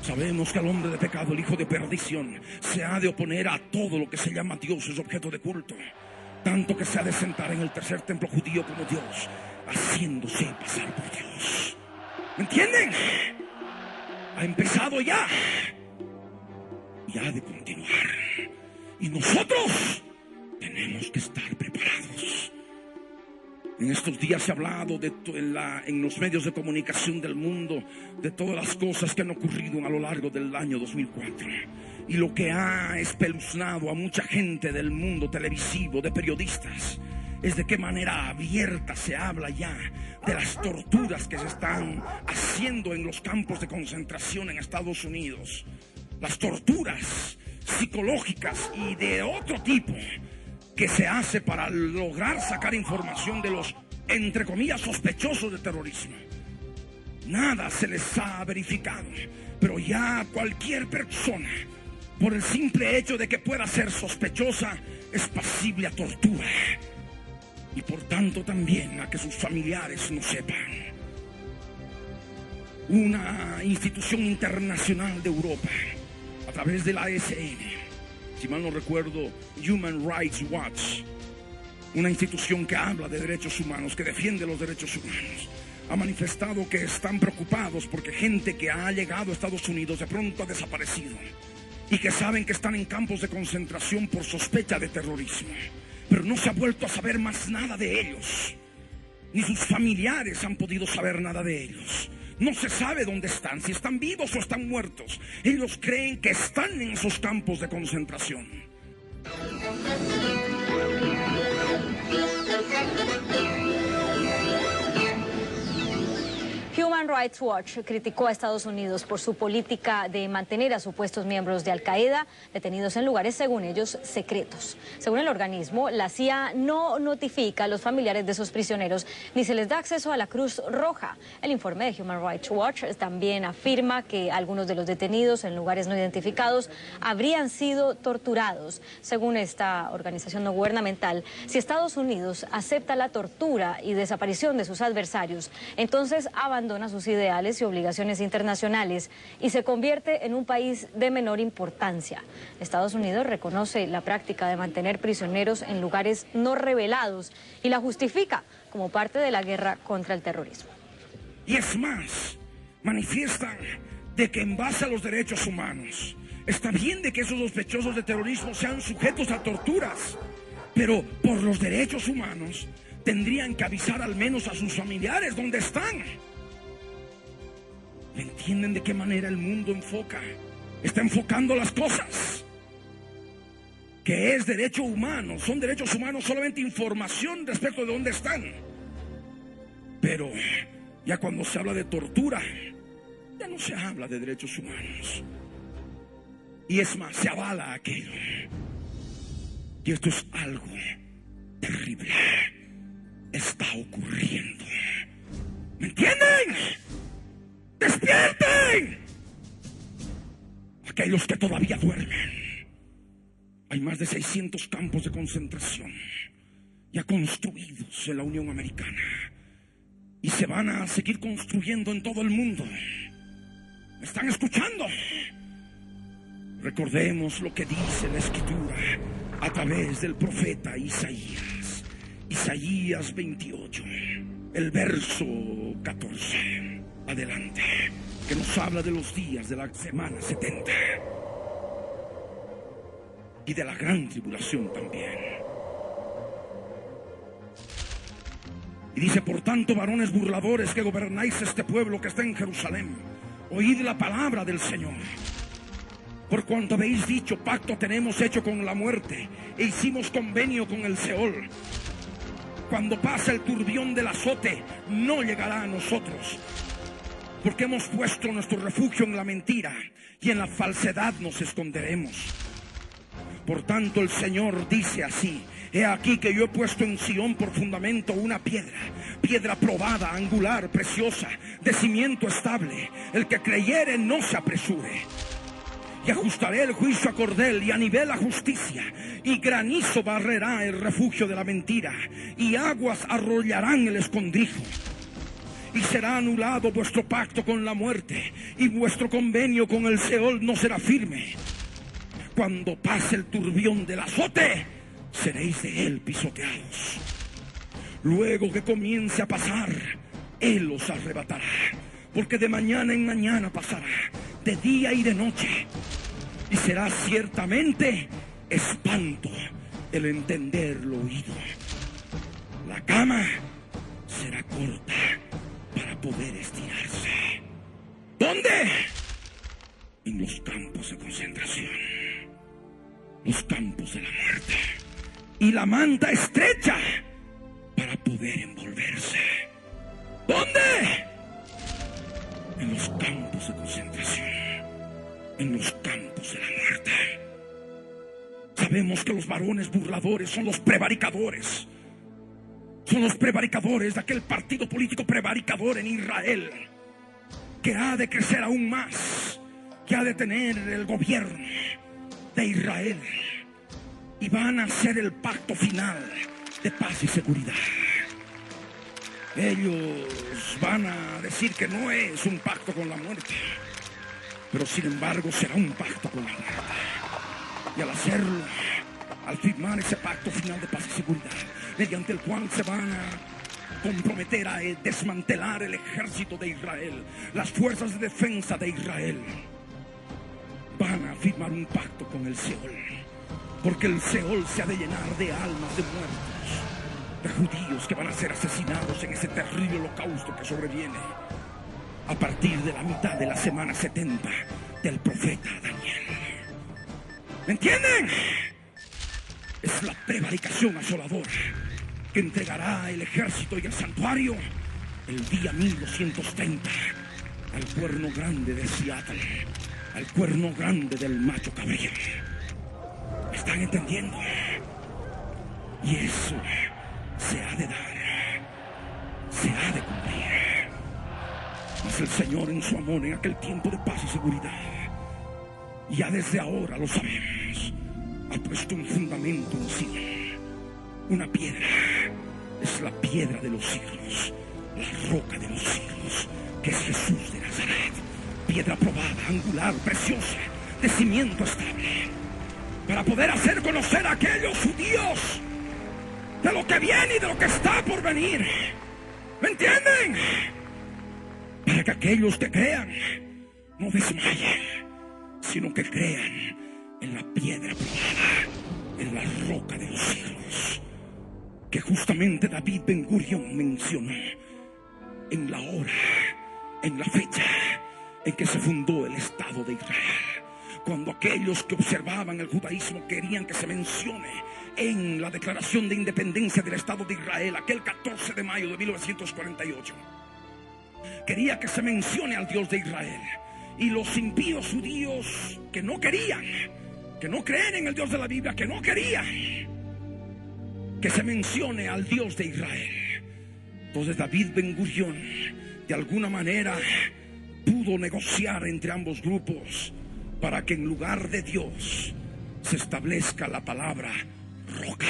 Sabemos que al hombre de pecado, el hijo de perdición, se ha de oponer a todo lo que se llama Dios, es objeto de culto. Tanto que se ha de sentar en el tercer templo judío como Dios, haciéndose pasar por Dios. ¿Me entienden? Ha empezado ya y ha de continuar. Y nosotros tenemos que estar preparados. En estos días se ha hablado en los medios de comunicación del mundo de todas las cosas que han ocurrido a lo largo del año 2004. Y lo que ha espeluznado a mucha gente del mundo televisivo, de periodistas, es de qué manera abierta se habla ya de las torturas que se están haciendo en los campos de concentración en Estados Unidos. Las torturas psicológicas y de otro tipo que se hace para lograr sacar información de los, entre comillas, sospechosos de terrorismo. Nada se les ha verificado, pero ya cualquier persona, por el simple hecho de que pueda ser sospechosa, es pasible a tortura. Y por tanto también a que sus familiares no sepan. Una institución internacional de Europa, a través de la ASN, si mal no recuerdo, Human Rights Watch, una institución que habla de derechos humanos, que defiende los derechos humanos, ha manifestado que están preocupados porque gente que ha llegado a Estados Unidos de pronto ha desaparecido y que saben que están en campos de concentración por sospecha de terrorismo, pero no se ha vuelto a saber más nada de ellos, ni sus familiares han podido saber nada de ellos. No se sabe dónde están, si están vivos o están muertos. Ellos creen que están en esos campos de concentración. Human Rights Watch criticó a Estados Unidos por su política de mantener a supuestos miembros de Al-Qaeda detenidos en lugares, según ellos, secretos. Según el organismo, la CIA no notifica a los familiares de esos prisioneros ni se les da acceso a la Cruz Roja. El informe de Human Rights Watch también afirma que algunos de los detenidos en lugares no identificados habrían sido torturados. Según esta organización no gubernamental, si Estados Unidos acepta la tortura y desaparición de sus adversarios, entonces abandona sus ideales y obligaciones internacionales y se convierte en un país de menor importancia. Estados Unidos reconoce la práctica de mantener prisioneros en lugares no revelados y la justifica como parte de la guerra contra el terrorismo. Y es más, manifiestan de que en base a los derechos humanos está bien de que esos sospechosos de terrorismo sean sujetos a torturas, pero por los derechos humanos tendrían que avisar al menos a sus familiares dónde están. ¿Entienden de qué manera el mundo está enfocando las cosas? Que es derecho humano, son derechos humanos solamente información respecto de dónde están. Pero ya cuando se habla de tortura, ya no se habla de derechos humanos. Y es más, se avala aquello. Y esto es algo terrible. Está ocurriendo. ¿Me entienden? ¡Despierten! Aquellos que todavía duermen. Hay más de 600 campos de concentración ya construidos en la Unión Americana y se van a seguir construyendo en todo el mundo. ¿Me están escuchando? Recordemos lo que dice la Escritura a través del profeta Isaías. Isaías 28, el verso 14. Adelante, que nos habla de los días de la semana 70 y de la gran tribulación también. Y dice: por tanto, varones burladores que gobernáis este pueblo que está en Jerusalén, oíd la palabra del Señor. Por cuanto habéis dicho: pacto tenemos hecho con la muerte e hicimos convenio con el Seol. Cuando pase el turbión del azote, no llegará a nosotros. Porque hemos puesto nuestro refugio en la mentira y en la falsedad nos esconderemos. Por tanto, el Señor dice así: he aquí que yo he puesto en Sión por fundamento una piedra probada, angular, preciosa, de cimiento estable. El que creyere no se apresure. Y ajustaré el juicio a cordel y a nivel a justicia, y granizo barrerá el refugio de la mentira, y aguas arrollarán el escondrijo. y será anulado vuestro pacto con la muerte, y vuestro convenio con el Seol no será firme. Cuando pase el turbión del azote, seréis de él pisoteados. Luego que comience a pasar, él os arrebatará, porque de mañana en mañana pasará, de día y de noche, y será ciertamente espanto el entender lo oído. La cama será corta para poder estirarse. ¿Dónde? En los campos de concentración, los campos de la muerte, y la manta estrecha para poder envolverse. ¿Dónde? En los campos de concentración, en los campos de la muerte. Sabemos que los varones burladores son los prevaricadores. Son los prevaricadores de aquel partido político prevaricador en Israel, que ha de crecer aún más, que ha de tener el gobierno de Israel, y van a hacer el pacto final de paz y seguridad. Ellos van a decir que no es un pacto con la muerte, pero sin embargo será un pacto con la muerte. Y al hacerlo, al firmar ese pacto final de paz y seguridad, mediante el cual se van a comprometer a desmantelar el ejército de Israel, las fuerzas de defensa de Israel, van a firmar un pacto con el Seol, porque el Seol se ha de llenar de almas de muertos, de judíos que van a ser asesinados en ese terrible holocausto que sobreviene a partir de la mitad de la semana 70 del profeta Daniel. ¿Me entienden? Es la prevaricación asoladora que entregará el ejército y el santuario el día 1230 al cuerno grande de Seattle, al cuerno grande del macho cabrío. ¿Me están entendiendo? Y eso se ha de dar, se ha de cumplir. Mas el Señor en su amor en aquel tiempo de paz y seguridad, ya desde ahora lo sabemos, ha puesto un fundamento en sí, una piedra. Es la piedra de los siglos, la roca de los siglos, que es Jesús de Nazaret. Piedra probada, angular, preciosa, de cimiento estable, para poder hacer conocer a aquellos judíos de lo que viene y de lo que está por venir. ¿Me entienden? Para que aquellos que crean no desmayen, sino que crean en la piedra probada, en la roca de los siglos, que justamente David Ben Gurión mencionó en la hora, en la fecha en que se fundó el Estado de Israel, cuando aquellos que observaban el judaísmo querían que se mencione en la Declaración de Independencia del Estado de Israel, aquel 14 de mayo de 1948. Quería que se mencione al Dios de Israel. Y los impíos judíos que no querían, que no creen en el Dios de la Biblia, que no querían que se mencione al Dios de Israel. Entonces David Ben Gurión de alguna manera pudo negociar entre ambos grupos para que en lugar de Dios se establezca la palabra roca.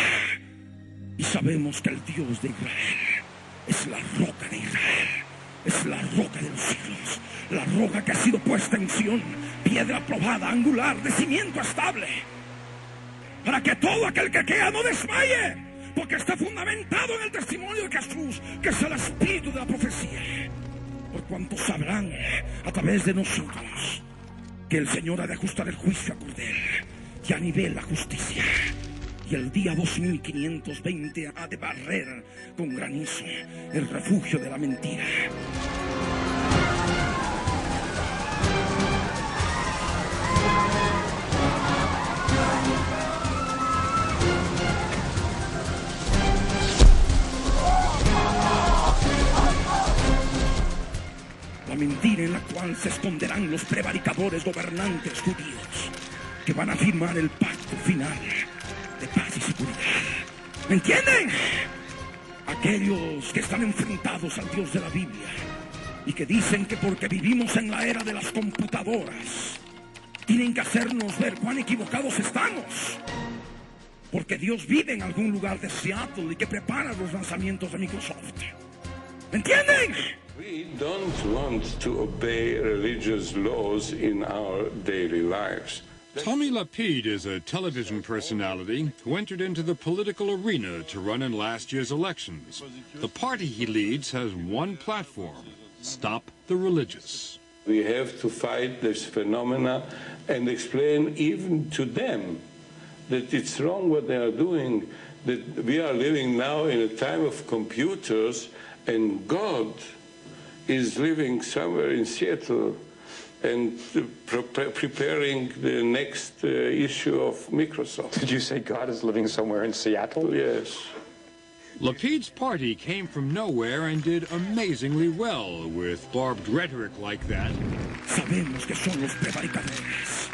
Y sabemos que el Dios de Israel es la roca de Israel, es la roca de los siglos, la roca que ha sido puesta en Sión, piedra probada, angular, de cimiento estable, para que todo aquel que crea no desmaye, porque está fundamentado en el testimonio de Jesús, que es el espíritu de la profecía. Por cuanto sabrán a través de nosotros que el Señor ha de ajustar el juicio a cordel y a nivel la justicia, y el día 2520 ha de barrer con granizo el refugio de la mentira. La mentira en la cual se esconderán los prevaricadores gobernantes judíos que van a firmar el pacto final de paz y seguridad. ¿Me entienden? Aquellos que están enfrentados al Dios de la Biblia y que dicen que porque vivimos en la era de las computadoras tienen que hacernos ver cuán equivocados estamos, porque Dios vive en algún lugar de Seattle y que prepara los lanzamientos de Microsoft. ¿Me entienden? We don't want to obey religious laws in our daily lives. Tommy Lapid is a television personality who entered into the political arena to run in last year's elections. The party he leads has one platform: stop the religious. We have to fight this phenomena and explain even to them that it's wrong what they are doing, that we are living now in a time of computers and God is living somewhere in Seattle and preparing the next issue of Microsoft. Did you say God is living somewhere in Seattle? Yes. Lapid's party came from nowhere and did amazingly well with barbed rhetoric like that. Sabemos que son los prevaricadores.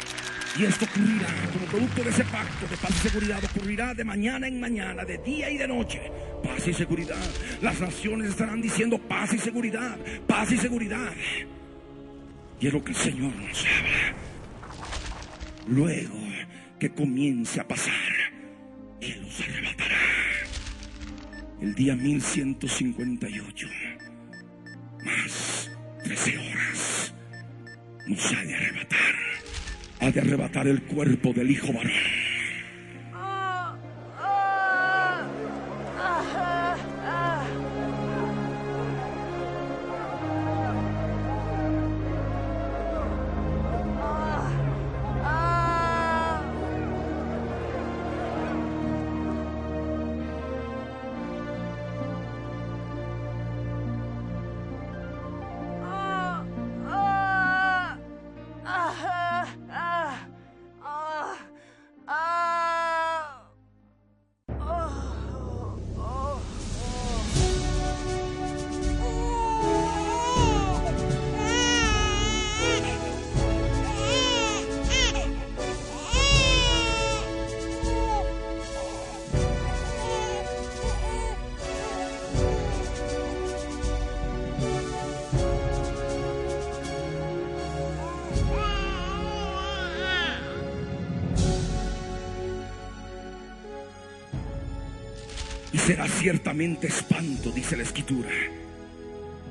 Y esto ocurrirá como producto de ese pacto de paz y seguridad. Ocurrirá de mañana en mañana, de día y de noche. Paz y seguridad. Las naciones estarán diciendo paz y seguridad, paz y seguridad. Y es lo que el Señor nos habla. Luego que comience a pasar, Él los arrebatará. El día 1158, más 13 horas, nos ha de arrebatar. Ha de arrebatar el cuerpo del hijo varón. Será ciertamente espanto, dice la Escritura,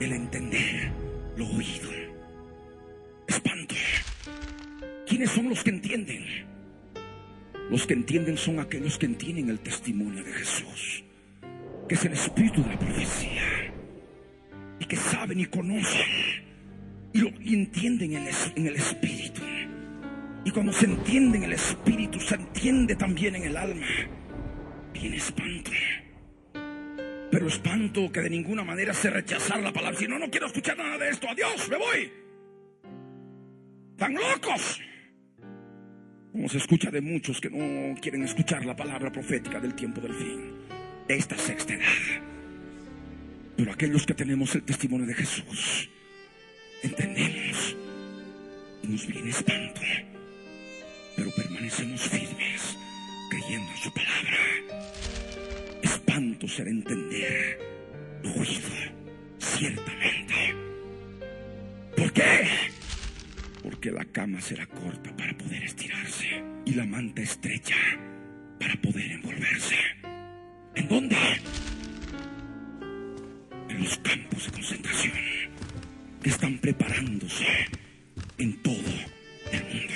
el entender lo oído. Espanto. ¿Quiénes son los que entienden? Los que entienden son aquellos que entienden el testimonio de Jesús, que es el espíritu de la profecía, y que saben y conocen y entienden en el espíritu. Y cuando se entiende en el espíritu, se entiende también en el alma. Viene espanto. Pero espanto que de ninguna manera se rechazar la palabra. Si no, no quiero escuchar nada de esto. Adiós, me voy. ¡Tan locos! Como se escucha de muchos que no quieren escuchar la palabra profética del tiempo del fin, de esta sexta edad. Pero aquellos que tenemos el testimonio de Jesús, entendemos y nos viene espanto, pero permanecemos firmes creyendo en su palabra. Espanto será entender lo oído, ciertamente. ¿Por qué? Porque la cama será corta para poder estirarse y la manta estrecha para poder envolverse. ¿En dónde? En los campos de concentración que están preparándose en todo el mundo.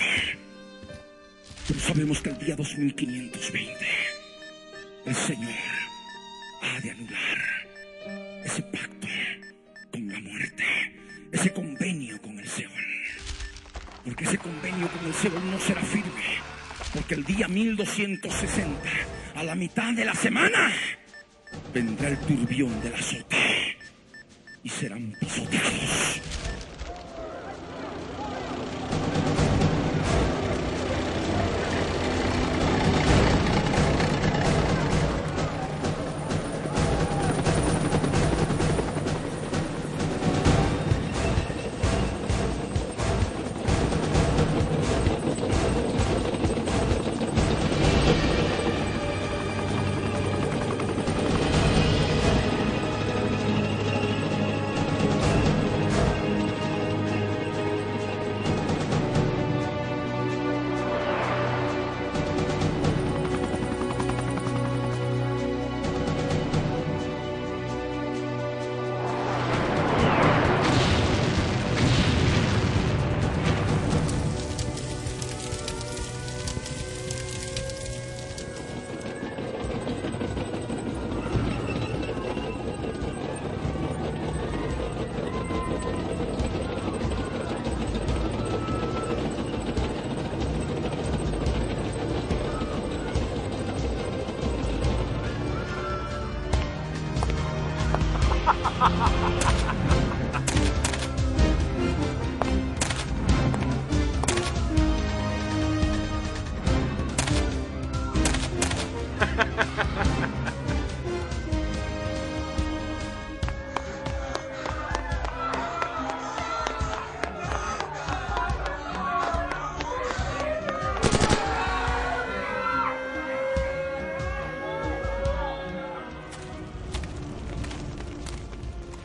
Pero sabemos que el día 2520 el Señor ha de anular ese pacto con la muerte, ese convenio con el Seol. Porque ese convenio con el Seol no será firme, porque el día 1260, a la mitad de la semana, vendrá el turbión del azote y serán pisoteados.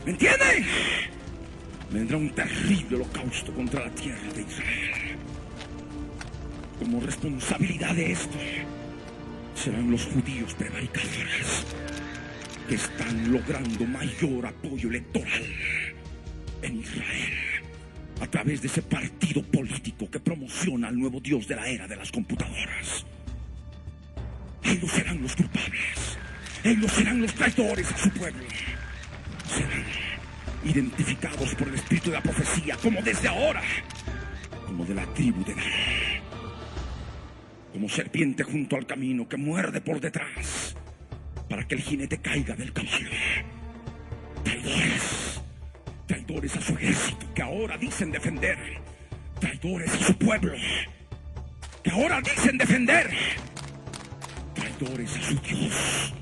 ¿Me entienden? Vendrá un terrible holocausto contra la tierra de Israel. Como responsabilidad de esto, serán los judíos prevaricadores que están logrando mayor apoyo electoral en Israel a través de ese partido político que promociona al nuevo Dios de la era de las computadoras. Ellos serán los culpables. Ellos serán los traidores a su pueblo. Serán identificados por el espíritu de la profecía como desde ahora, como de la tribu de Dan, como serpiente junto al camino que muerde por detrás para que el jinete caiga del caballo. Traidores a su ejército que ahora dicen defender, traidores a su pueblo que ahora dicen defender, traidores a su Dios,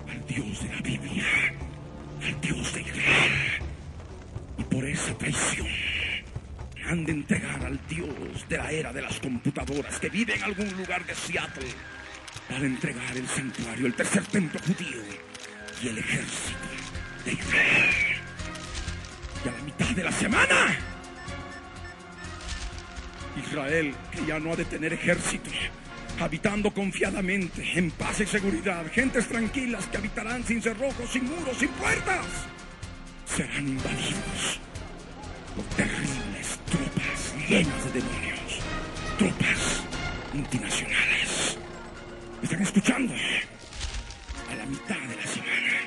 al Dios de la Biblia, al Dios de Israel. Y por esa traición han de entregar al Dios de la era de las computadoras que vive en algún lugar de Seattle para entregar el santuario, el tercer templo judío y el ejército de Israel. Y a la mitad de la semana, Israel, que ya no ha de tener ejército, habitando confiadamente, en paz y seguridad, gentes tranquilas que habitarán sin cerrojos, sin muros, sin puertas, serán invadidos por terribles tropas llenas de demonios, tropas multinacionales. ¿Me están escuchando? A la mitad de la semana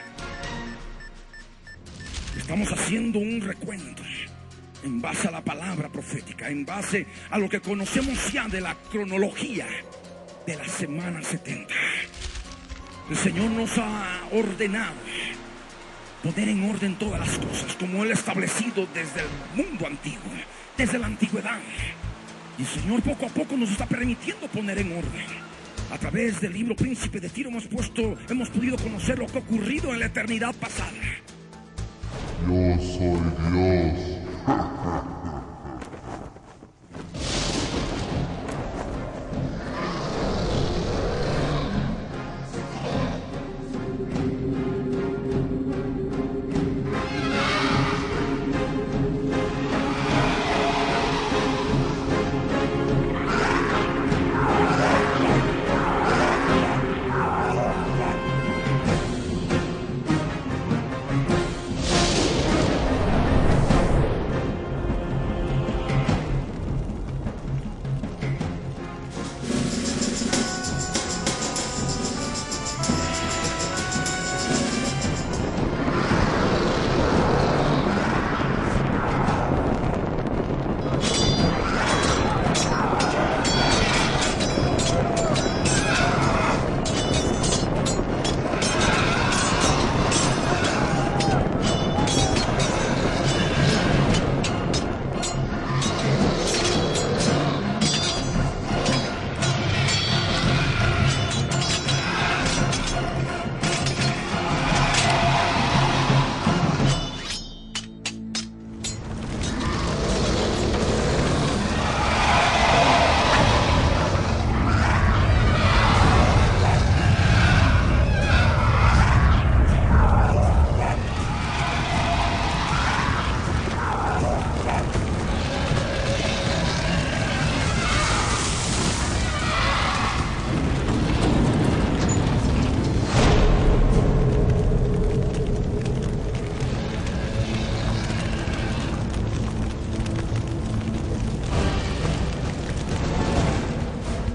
estamos haciendo un recuento en base a la palabra profética, en base a lo que conocemos ya de la cronología de la semana 70. El Señor nos ha ordenado poner en orden todas las cosas como Él ha establecido desde el mundo antiguo, desde la antigüedad. Y el Señor poco a poco nos está permitiendo poner en orden. A través del libro Príncipe de Tiro hemos podido conocer lo que ha ocurrido en la eternidad pasada. Yo soy Dios.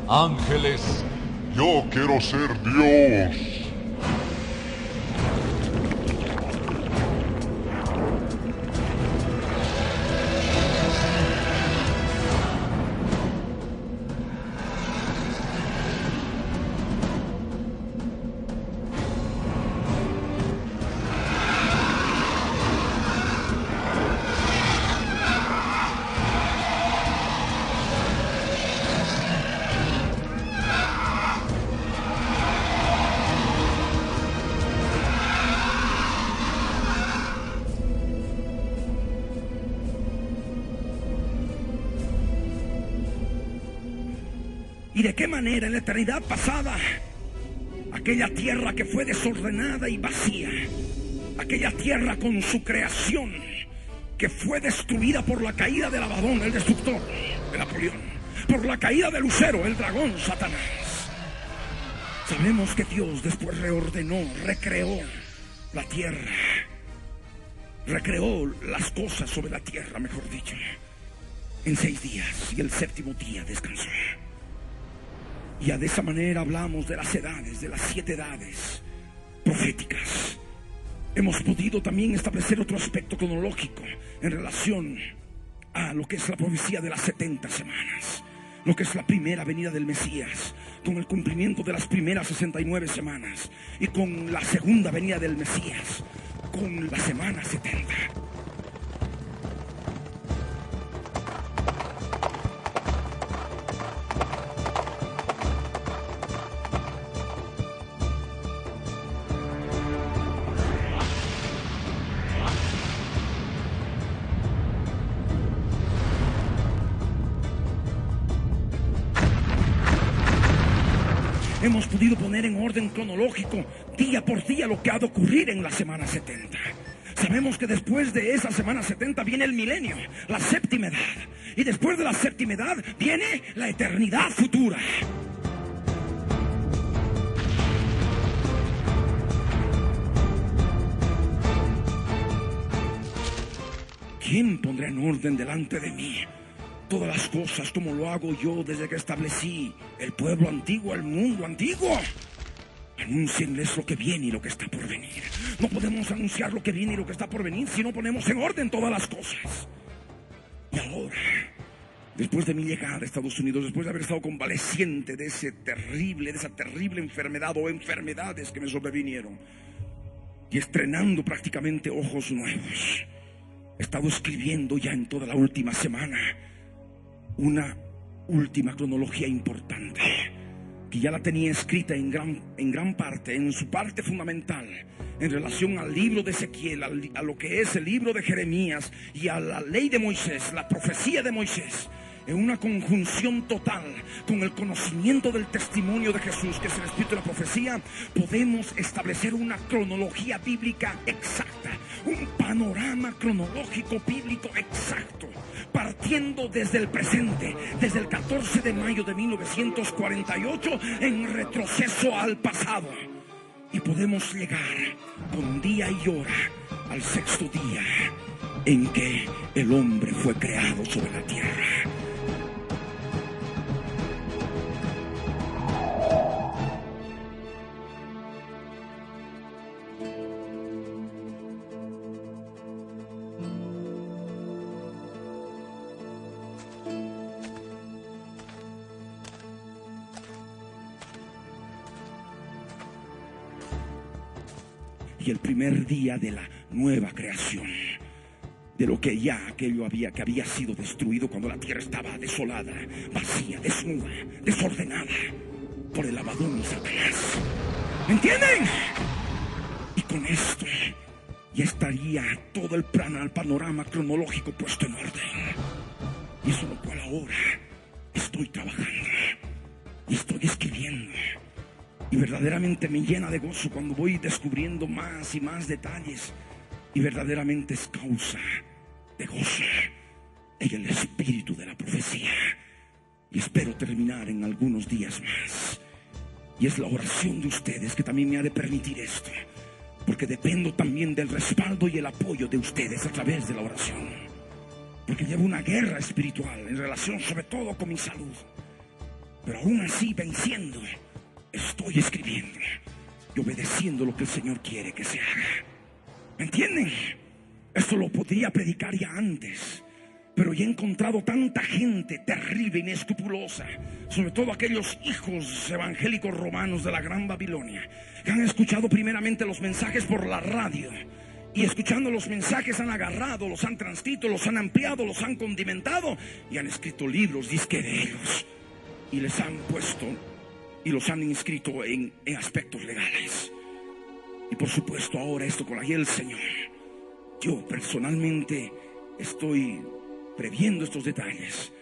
Ángeles, yo quiero ser Dios. de qué manera en la eternidad pasada, aquella tierra que fue desordenada y vacía, aquella tierra con su creación que fue destruida por la caída del Abadón, el destructor, de Napoleón, por la caída de Lucero, el dragón, Satanás. Sabemos que Dios después reordenó, recreó la tierra, recreó las cosas sobre la tierra, mejor dicho, en 6 días, y el 7º día descansó. Y de esa manera hablamos de las edades, de las 7 edades proféticas. Hemos podido también establecer otro aspecto cronológico en relación a lo que es la profecía de las 70 semanas, lo que es la primera venida del Mesías, con el cumplimiento de las primeras 69 semanas, y con la segunda venida del Mesías, con la semana 70. Hemos podido poner en orden cronológico, día por día, lo que ha de ocurrir en la semana 70. Sabemos que después de esa semana 70 viene el milenio, la 7ª edad. Y después de la 7ª edad viene la eternidad futura. ¿Quién pondrá en orden delante de mí todas las cosas como lo hago yo desde que establecí el pueblo antiguo, el mundo antiguo? Anúncienles lo que viene y lo que está por venir. No podemos anunciar lo que viene y lo que está por venir si no ponemos en orden todas las cosas. Y ahora, después de mi llegada a Estados Unidos, después de haber estado convaleciente de esa terrible enfermedad o enfermedades que me sobrevinieron, y estrenando prácticamente ojos nuevos, he estado escribiendo ya en toda la última semana una última cronología importante, que ya la tenía escrita en gran parte, en su parte fundamental, en relación al libro de Ezequiel, a lo que es el libro de Jeremías y a la ley de Moisés, la profecía de Moisés, en una conjunción total con el conocimiento del testimonio de Jesús, que es el espíritu de la profecía. Podemos establecer una cronología bíblica exacta, un panorama cronológico bíblico exacto, partiendo desde el presente, desde el 14 de mayo de 1948, en retroceso al pasado. Y podemos llegar con día y hora al 6º día en que el hombre fue creado sobre la tierra. Y el primer día de la nueva creación, de lo que ya aquello que había sido destruido cuando la tierra estaba desolada, vacía, desnuda, desordenada por el Abadón y Satanás. ¿Me entienden? Y con esto ya estaría todo el panorama cronológico puesto en orden. Y eso es lo cual ahora estoy trabajando y estoy escribiendo. Y verdaderamente me llena de gozo cuando voy descubriendo más y más detalles. Y verdaderamente es causa de gozo en el espíritu de la profecía. Y espero terminar en algunos días más. Y es la oración de ustedes que también me ha de permitir esto, porque dependo también del respaldo y el apoyo de ustedes a través de la oración. Porque llevo una guerra espiritual en relación sobre todo con mi salud. Pero aún así, venciendo, estoy escribiendo y obedeciendo lo que el Señor quiere que se haga. ¿Me entienden? Esto lo podría predicar ya antes, pero ya he encontrado tanta gente terrible, inescrupulosa, sobre todo aquellos hijos evangélicos romanos de la Gran Babilonia, que han escuchado primeramente los mensajes por la radio, y escuchando los mensajes han agarrado, los han transcrito, los han ampliado, los han condimentado y han escrito libros, disque de ellos, y les han puesto y los han inscrito en aspectos legales. Y por supuesto ahora esto con la guía del Señor, yo personalmente estoy previendo estos detalles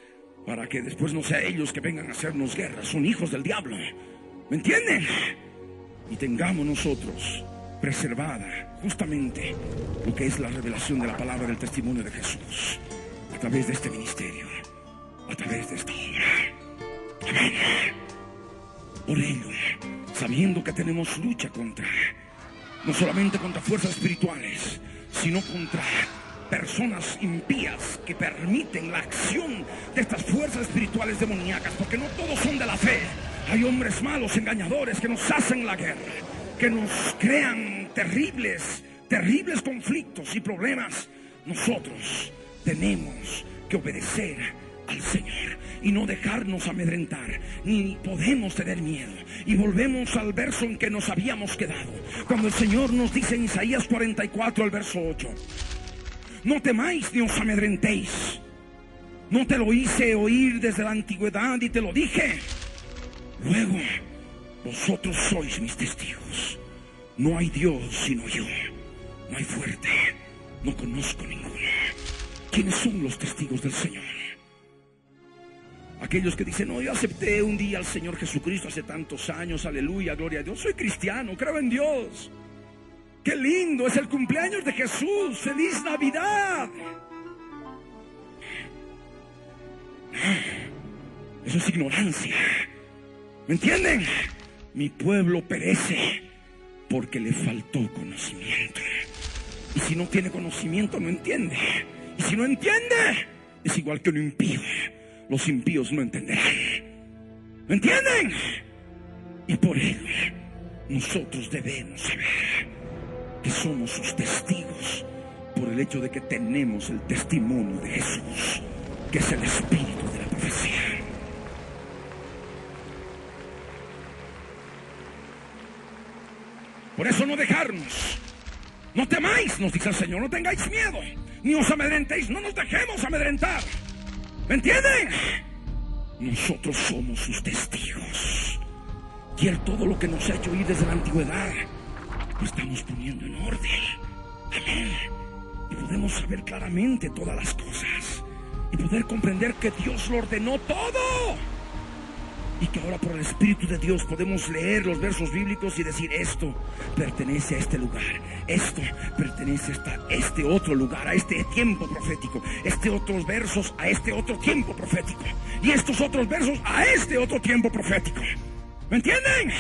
para que después no sea ellos que vengan a hacernos guerra. Son hijos del diablo, ¿me entienden? Y tengamos nosotros preservada justamente lo que es la revelación de la palabra del testimonio de Jesús a través de este ministerio, a través de esta obra. Amén. Por ello, sabiendo que tenemos lucha no solamente contra fuerzas espirituales, sino contra personas impías que permiten la acción de estas fuerzas espirituales demoníacas, porque no todos son de la fe. Hay hombres malos, engañadores, que nos hacen la guerra, que nos crean terribles conflictos y problemas. Nosotros tenemos que obedecer al Señor y no dejarnos amedrentar, ni podemos tener miedo. Y volvemos al verso en que nos habíamos quedado, cuando el Señor nos dice en Isaías 44, el verso 8: no temáis ni os amedrentéis. No te lo hice oír desde la antigüedad y te lo dije. Luego, vosotros sois mis testigos. No hay Dios sino yo. No hay fuerte. No conozco ninguno. ¿Quiénes son los testigos del Señor? Aquellos que dicen: no, yo acepté un día al Señor Jesucristo hace tantos años, aleluya, gloria a Dios, soy cristiano, creo en Dios. ¡Qué lindo! Es el cumpleaños de Jesús. ¡Feliz Navidad! Eso es ignorancia. ¿Me entienden? Mi pueblo perece porque le faltó conocimiento. Y si no tiene conocimiento, no entiende. Y si no entiende, es igual que un impío. Los impíos no entenderán. ¿Me entienden? Y por ello, nosotros debemos saber que somos sus testigos por el hecho de que tenemos el testimonio de Jesús, que es el espíritu de la profecía. Por eso no dejarnos. No temáis, nos dice el Señor, no tengáis miedo, ni os amedrentéis, no nos dejemos amedrentar. ¿Me entienden? Nosotros somos sus testigos. Y Él todo lo que nos ha hecho oír desde la antigüedad lo estamos poniendo en orden. Amén. Y podemos saber claramente todas las cosas y poder comprender que Dios lo ordenó todo, y que ahora por el Espíritu de Dios podemos leer los versos bíblicos y decir: esto pertenece a este lugar, esto pertenece a este otro lugar, a este tiempo profético, otros versos a este otro tiempo profético, y estos otros versos a este otro tiempo profético. ¿Me entienden?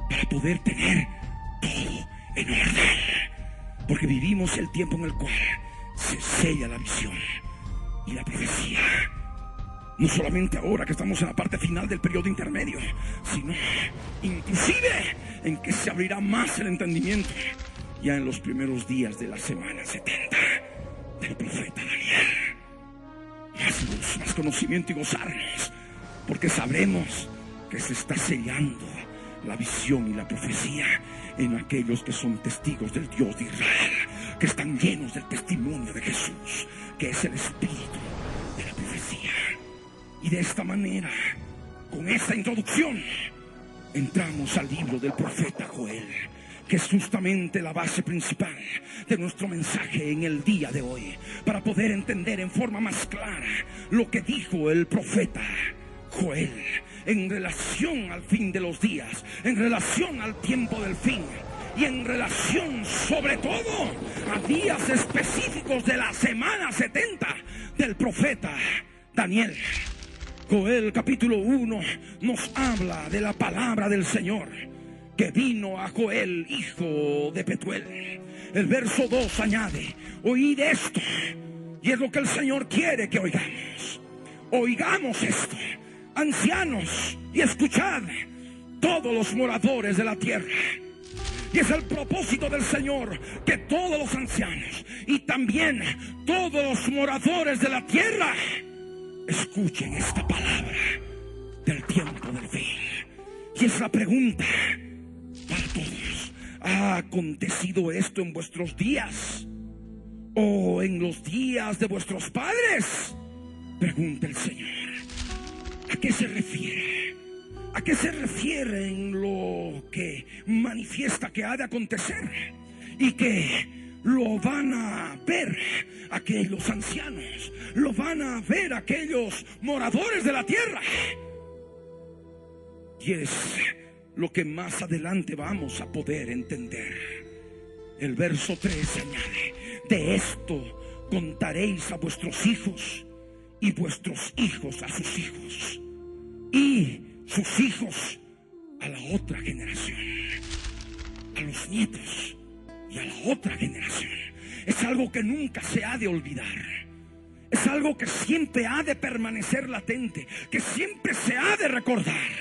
Para poder tener todo en orden, porque vivimos el tiempo en el cual se sella la visión y la profecía. No solamente ahora que estamos en la parte final del periodo intermedio, sino inclusive en que se abrirá más el entendimiento ya en los primeros días de la semana 70 del profeta Daniel. Más luz, más conocimiento y gozarnos, porque sabremos que se está sellando la visión y la profecía en aquellos que son testigos del Dios de Israel, que están llenos del testimonio de Jesús, que es el espíritu de la profecía. Y de esta manera, con esta introducción, entramos al libro del profeta Joel, que es justamente la base principal de nuestro mensaje en el día de hoy, para poder entender en forma más clara lo que dijo el profeta Joel en relación al fin de los días, en relación al tiempo del fin, y en relación sobre todo a días específicos de la semana 70 del profeta Daniel. Joel capítulo 1 nos habla de la palabra del Señor que vino a Joel, hijo de Petuel. El verso 2 añade: oíd esto. Y es lo que el Señor quiere que oigamos. Oigamos esto, ancianos, y escuchad, todos los moradores de la tierra. Y es el propósito del Señor que todos los ancianos y también todos los moradores de la tierra escuchen esta palabra del tiempo del fin. Y es la pregunta para todos: ¿ha acontecido esto en vuestros días o en los días de vuestros padres? Pregunta el Señor. ¿A qué se refiere? ¿A qué se refiere en lo que manifiesta que ha de acontecer y que lo van a ver aquellos ancianos, lo van a ver aquellos moradores de la tierra. Y es lo que más adelante vamos a poder entender. El verso 3 añade: de esto contaréis a vuestros hijos, y vuestros hijos a sus hijos, y sus hijos a la otra generación, a los nietos y a la otra generación. Es algo que nunca se ha de olvidar. Es algo que siempre ha de permanecer latente, que siempre se ha de recordar.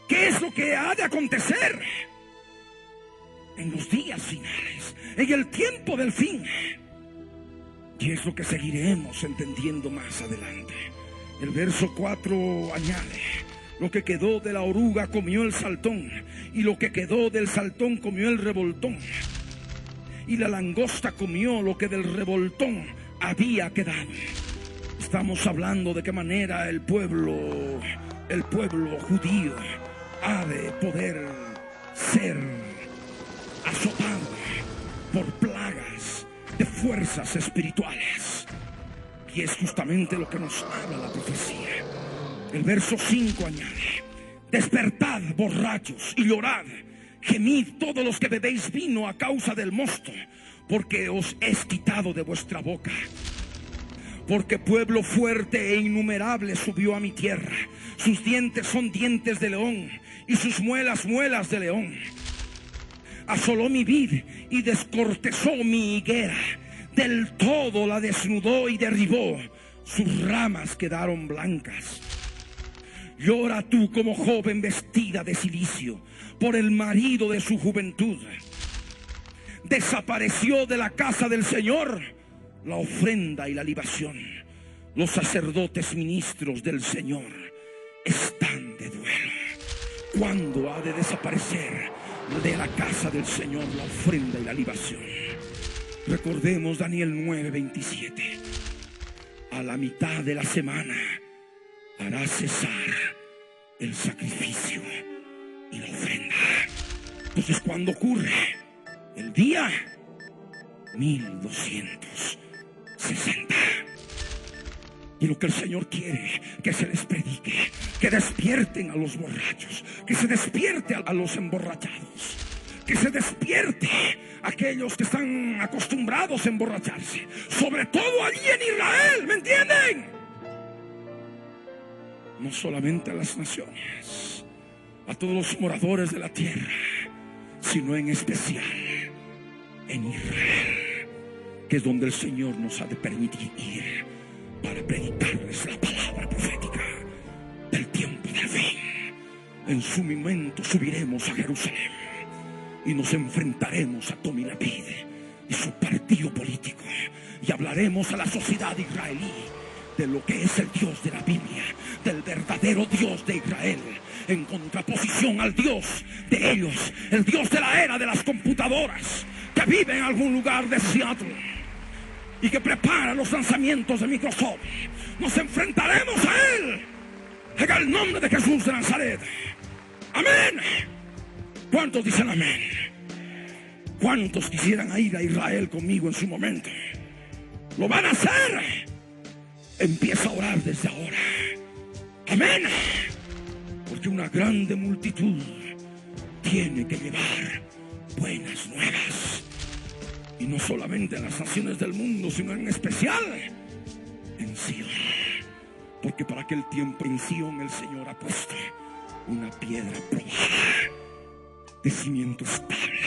¿Qué es lo que ha de acontecer en los días finales, en el tiempo del fin? Y es lo que seguiremos entendiendo más adelante. El verso 4 añade: lo que quedó de la oruga comió el saltón, y lo que quedó del saltón comió el revoltón, y la langosta comió lo que del revoltón había quedado. Estamos hablando de qué manera el pueblo judío ha de poder ser azotado por plagas de fuerzas espirituales. Y es justamente lo que nos habla la profecía. El verso 5 añade: despertad, borrachos, y llorad, gemid todos los que bebéis vino a causa del mosto, porque os es quitado de vuestra boca. Porque pueblo fuerte e innumerable subió a mi tierra. Sus dientes son dientes de león, y sus muelas, muelas de león. Asoló mi vid y descortezó mi higuera. Del todo la desnudó y derribó. Sus ramas quedaron blancas. Llora tú como joven vestida de cilicio por el marido de su juventud. Desapareció de la casa del Señor la ofrenda y la libación. Los sacerdotes ministros del Señor están de duelo. ¿Cuándo ha de desaparecer de la casa del Señor la ofrenda y la libación? Recordemos Daniel 9:27. A la mitad de la semana hará cesar el sacrificio y la ofrenda. Entonces, ¿cuándo ocurre? El día 1260. Y lo que el Señor quiere, que se les predique, que despierten a los borrachos, que se despierte a los emborrachados, que se despierte a aquellos que están acostumbrados a emborracharse, sobre todo allí en Israel, ¿me entienden? No solamente a las naciones, a todos los moradores de la tierra, sino en especial en Israel, que es donde el Señor nos ha de permitir ir para predicarles la palabra profética del tiempo del fin. En su momento subiremos a Jerusalén y nos enfrentaremos a Tommy Lapid y su partido político, y hablaremos a la sociedad israelí de lo que es el Dios de la Biblia, del verdadero Dios de Israel, en contraposición al Dios de ellos, el Dios de la era de las computadoras, que vive en algún lugar de Seattle y que prepara los lanzamientos de Microsoft. Nos enfrentaremos a Él en el nombre de Jesús de Nazaret. Amén. ¿Cuántos dicen amén? ¿Cuántos quisieran ir a Israel conmigo en su momento? ¿Lo van a hacer? Empieza a orar desde ahora. Amén. Porque una grande multitud tiene que llevar buenas nuevas. Y no solamente en las naciones del mundo, sino en especial en Sion. Porque para aquel tiempo en Sion el Señor ha puesto una piedra probada, de cimiento estable,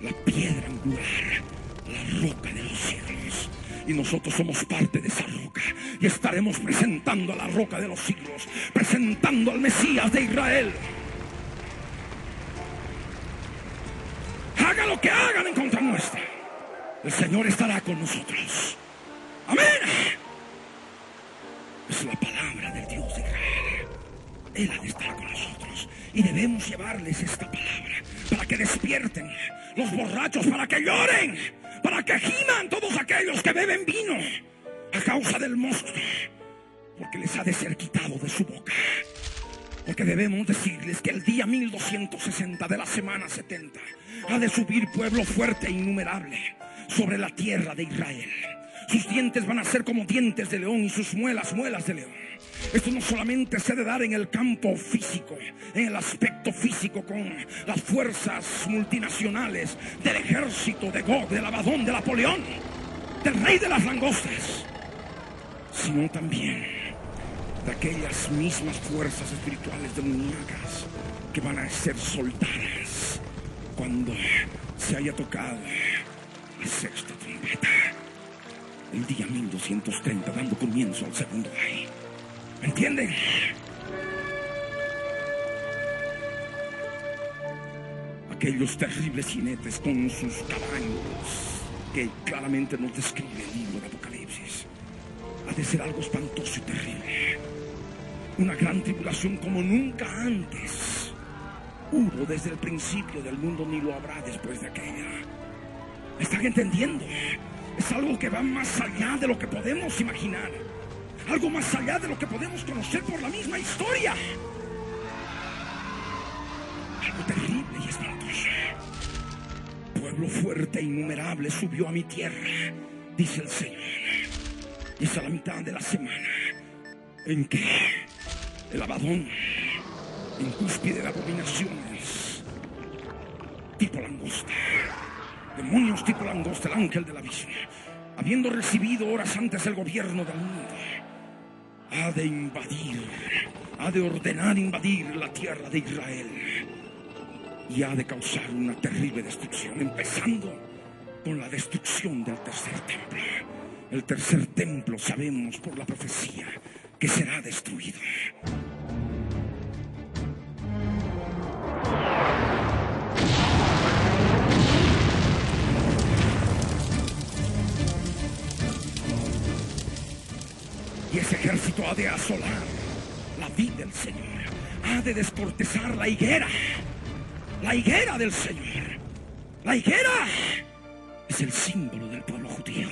la piedra angular, la roca de los siglos. Y nosotros somos parte de esa roca, y estaremos presentando a la roca de los siglos, presentando al Mesías de Israel. Haga lo que hagan en contra nuestra, el Señor estará con nosotros. Amén. Es la palabra del Dios de Israel. Él ha de estar con nosotros, y debemos llevarles esta palabra para que despierten los borrachos, para que lloren, para que giman todos aquellos que beben vino a causa del monstruo, porque les ha de ser quitado de su boca. Porque debemos decirles que el día 1260 de la semana 70 ha de subir pueblo fuerte e innumerable, sobre la tierra de Israel. Sus dientes van a ser como dientes de león y sus muelas, muelas de león. Esto no solamente se ha de dar en el campo físico, en el aspecto físico con las fuerzas multinacionales del ejército de Gog, del Abadón, de Napoleón, del rey de las langostas, sino también de aquellas mismas fuerzas espirituales demoníacas que van a ser soltadas cuando se haya tocado la sexta trompeta, el día 1230, dando comienzo al segundo rey. ¿Me entienden? Aquellos terribles jinetes con sus caballos que claramente nos describe el libro de Apocalipsis. Ha de ser algo espantoso y terrible. Una gran tribulación como nunca antes hubo desde el principio del mundo, ni lo habrá después de aquella. ¿Me están entendiendo? Es algo que va más allá de lo que podemos imaginar. Algo más allá de lo que podemos conocer por la misma historia. Algo terrible y espantoso. Pueblo fuerte e innumerable subió a mi tierra, dice el Señor. Y es a la mitad de la semana en que el Abadón, en cúspide de abominaciones, tipo langosta, demonios tipo langosta, el ángel del abismo, habiendo recibido horas antes el gobierno del mundo, ha de invadir, ha de ordenar invadir la tierra de Israel y ha de causar una terrible destrucción, empezando con la destrucción del tercer templo. El tercer templo, sabemos por la profecía, que será destruido. Y ese ejército ha de asolar la vid del Señor, ha de descortezar la higuera del Señor. La higuera es el símbolo del pueblo judío.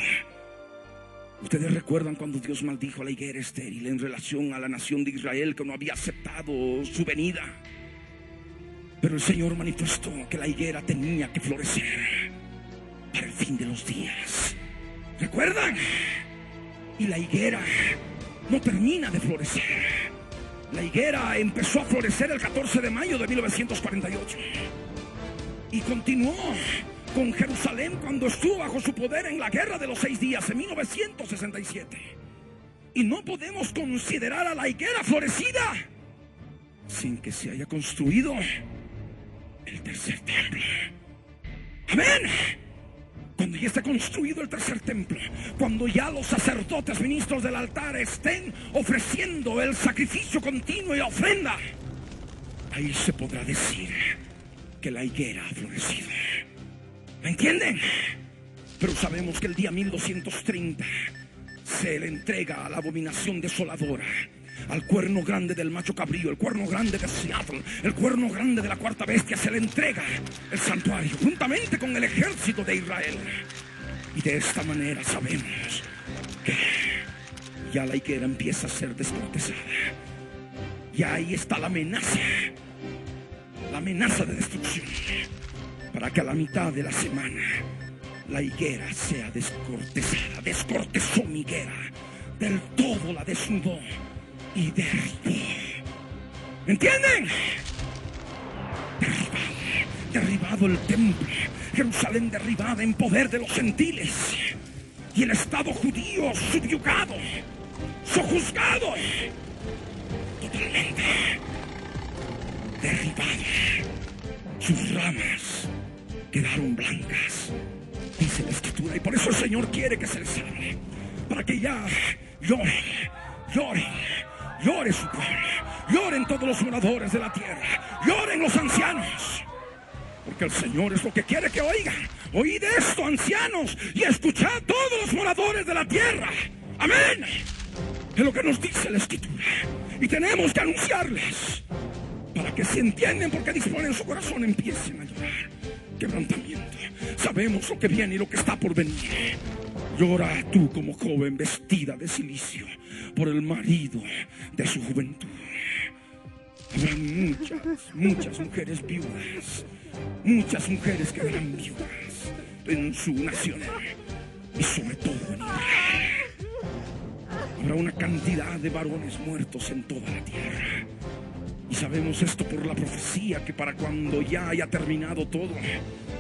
Ustedes recuerdan cuando Dios maldijo a la higuera estéril en relación a la nación de Israel que no había aceptado su venida. Pero el Señor manifestó que la higuera tenía que florecer para el fin de los días. ¿Recuerdan? Y la higuera no termina de florecer. La higuera empezó a florecer el 14 de mayo de 1948 y continuó con Jerusalén cuando estuvo bajo su poder en la Guerra de los 6 días en 1967. Y no podemos considerar a la higuera florecida sin que se haya construido el tercer templo. ¡Amén! Cuando ya esté construido el tercer templo, cuando ya los sacerdotes ministros del altar estén ofreciendo el sacrificio continuo y la ofrenda, ahí se podrá decir que la higuera ha florecido. ¿Me entienden? Pero sabemos que el día 1230 se le entrega a la abominación desoladora, al cuerno grande del macho cabrío, el cuerno grande de Seattle, el cuerno grande de la cuarta bestia, se le entrega el santuario juntamente con el ejército de Israel. Y de esta manera sabemos que ya la higuera empieza a ser descortezada. Y ahí está la amenaza de destrucción, para que a la mitad de la semana la higuera sea descortezada. Descortezó mi higuera, del todo la desnudó y derribó. ¿Entienden? Derribado el templo, Jerusalén derribada en poder de los gentiles, y el Estado judío subyugado, sojuzgado, totalmente derribado. Sus ramas quedaron blancas, dice la Escritura, y por eso el Señor quiere que se les hable, para que ya llore su pueblo, lloren todos los moradores de la tierra, lloren los ancianos, porque el Señor es lo que quiere que oigan. Oíd esto, ancianos, y escuchad todos los moradores de la tierra. Amén. Es lo que nos dice la Escritura, y tenemos que anunciarles para que se entiendan, porque disponen su corazón, empiecen a llorar. Quebrantamiento. Sabemos lo que viene y lo que está por venir. Llora tú como joven vestida de cilicio por el marido de su juventud. Habrá muchas mujeres viudas, muchas mujeres quedarán viudas, en su nación y sobre todo en Israel. Habrá una cantidad de varones muertos en toda la tierra. Y sabemos esto por la profecía, que para cuando ya haya terminado todo,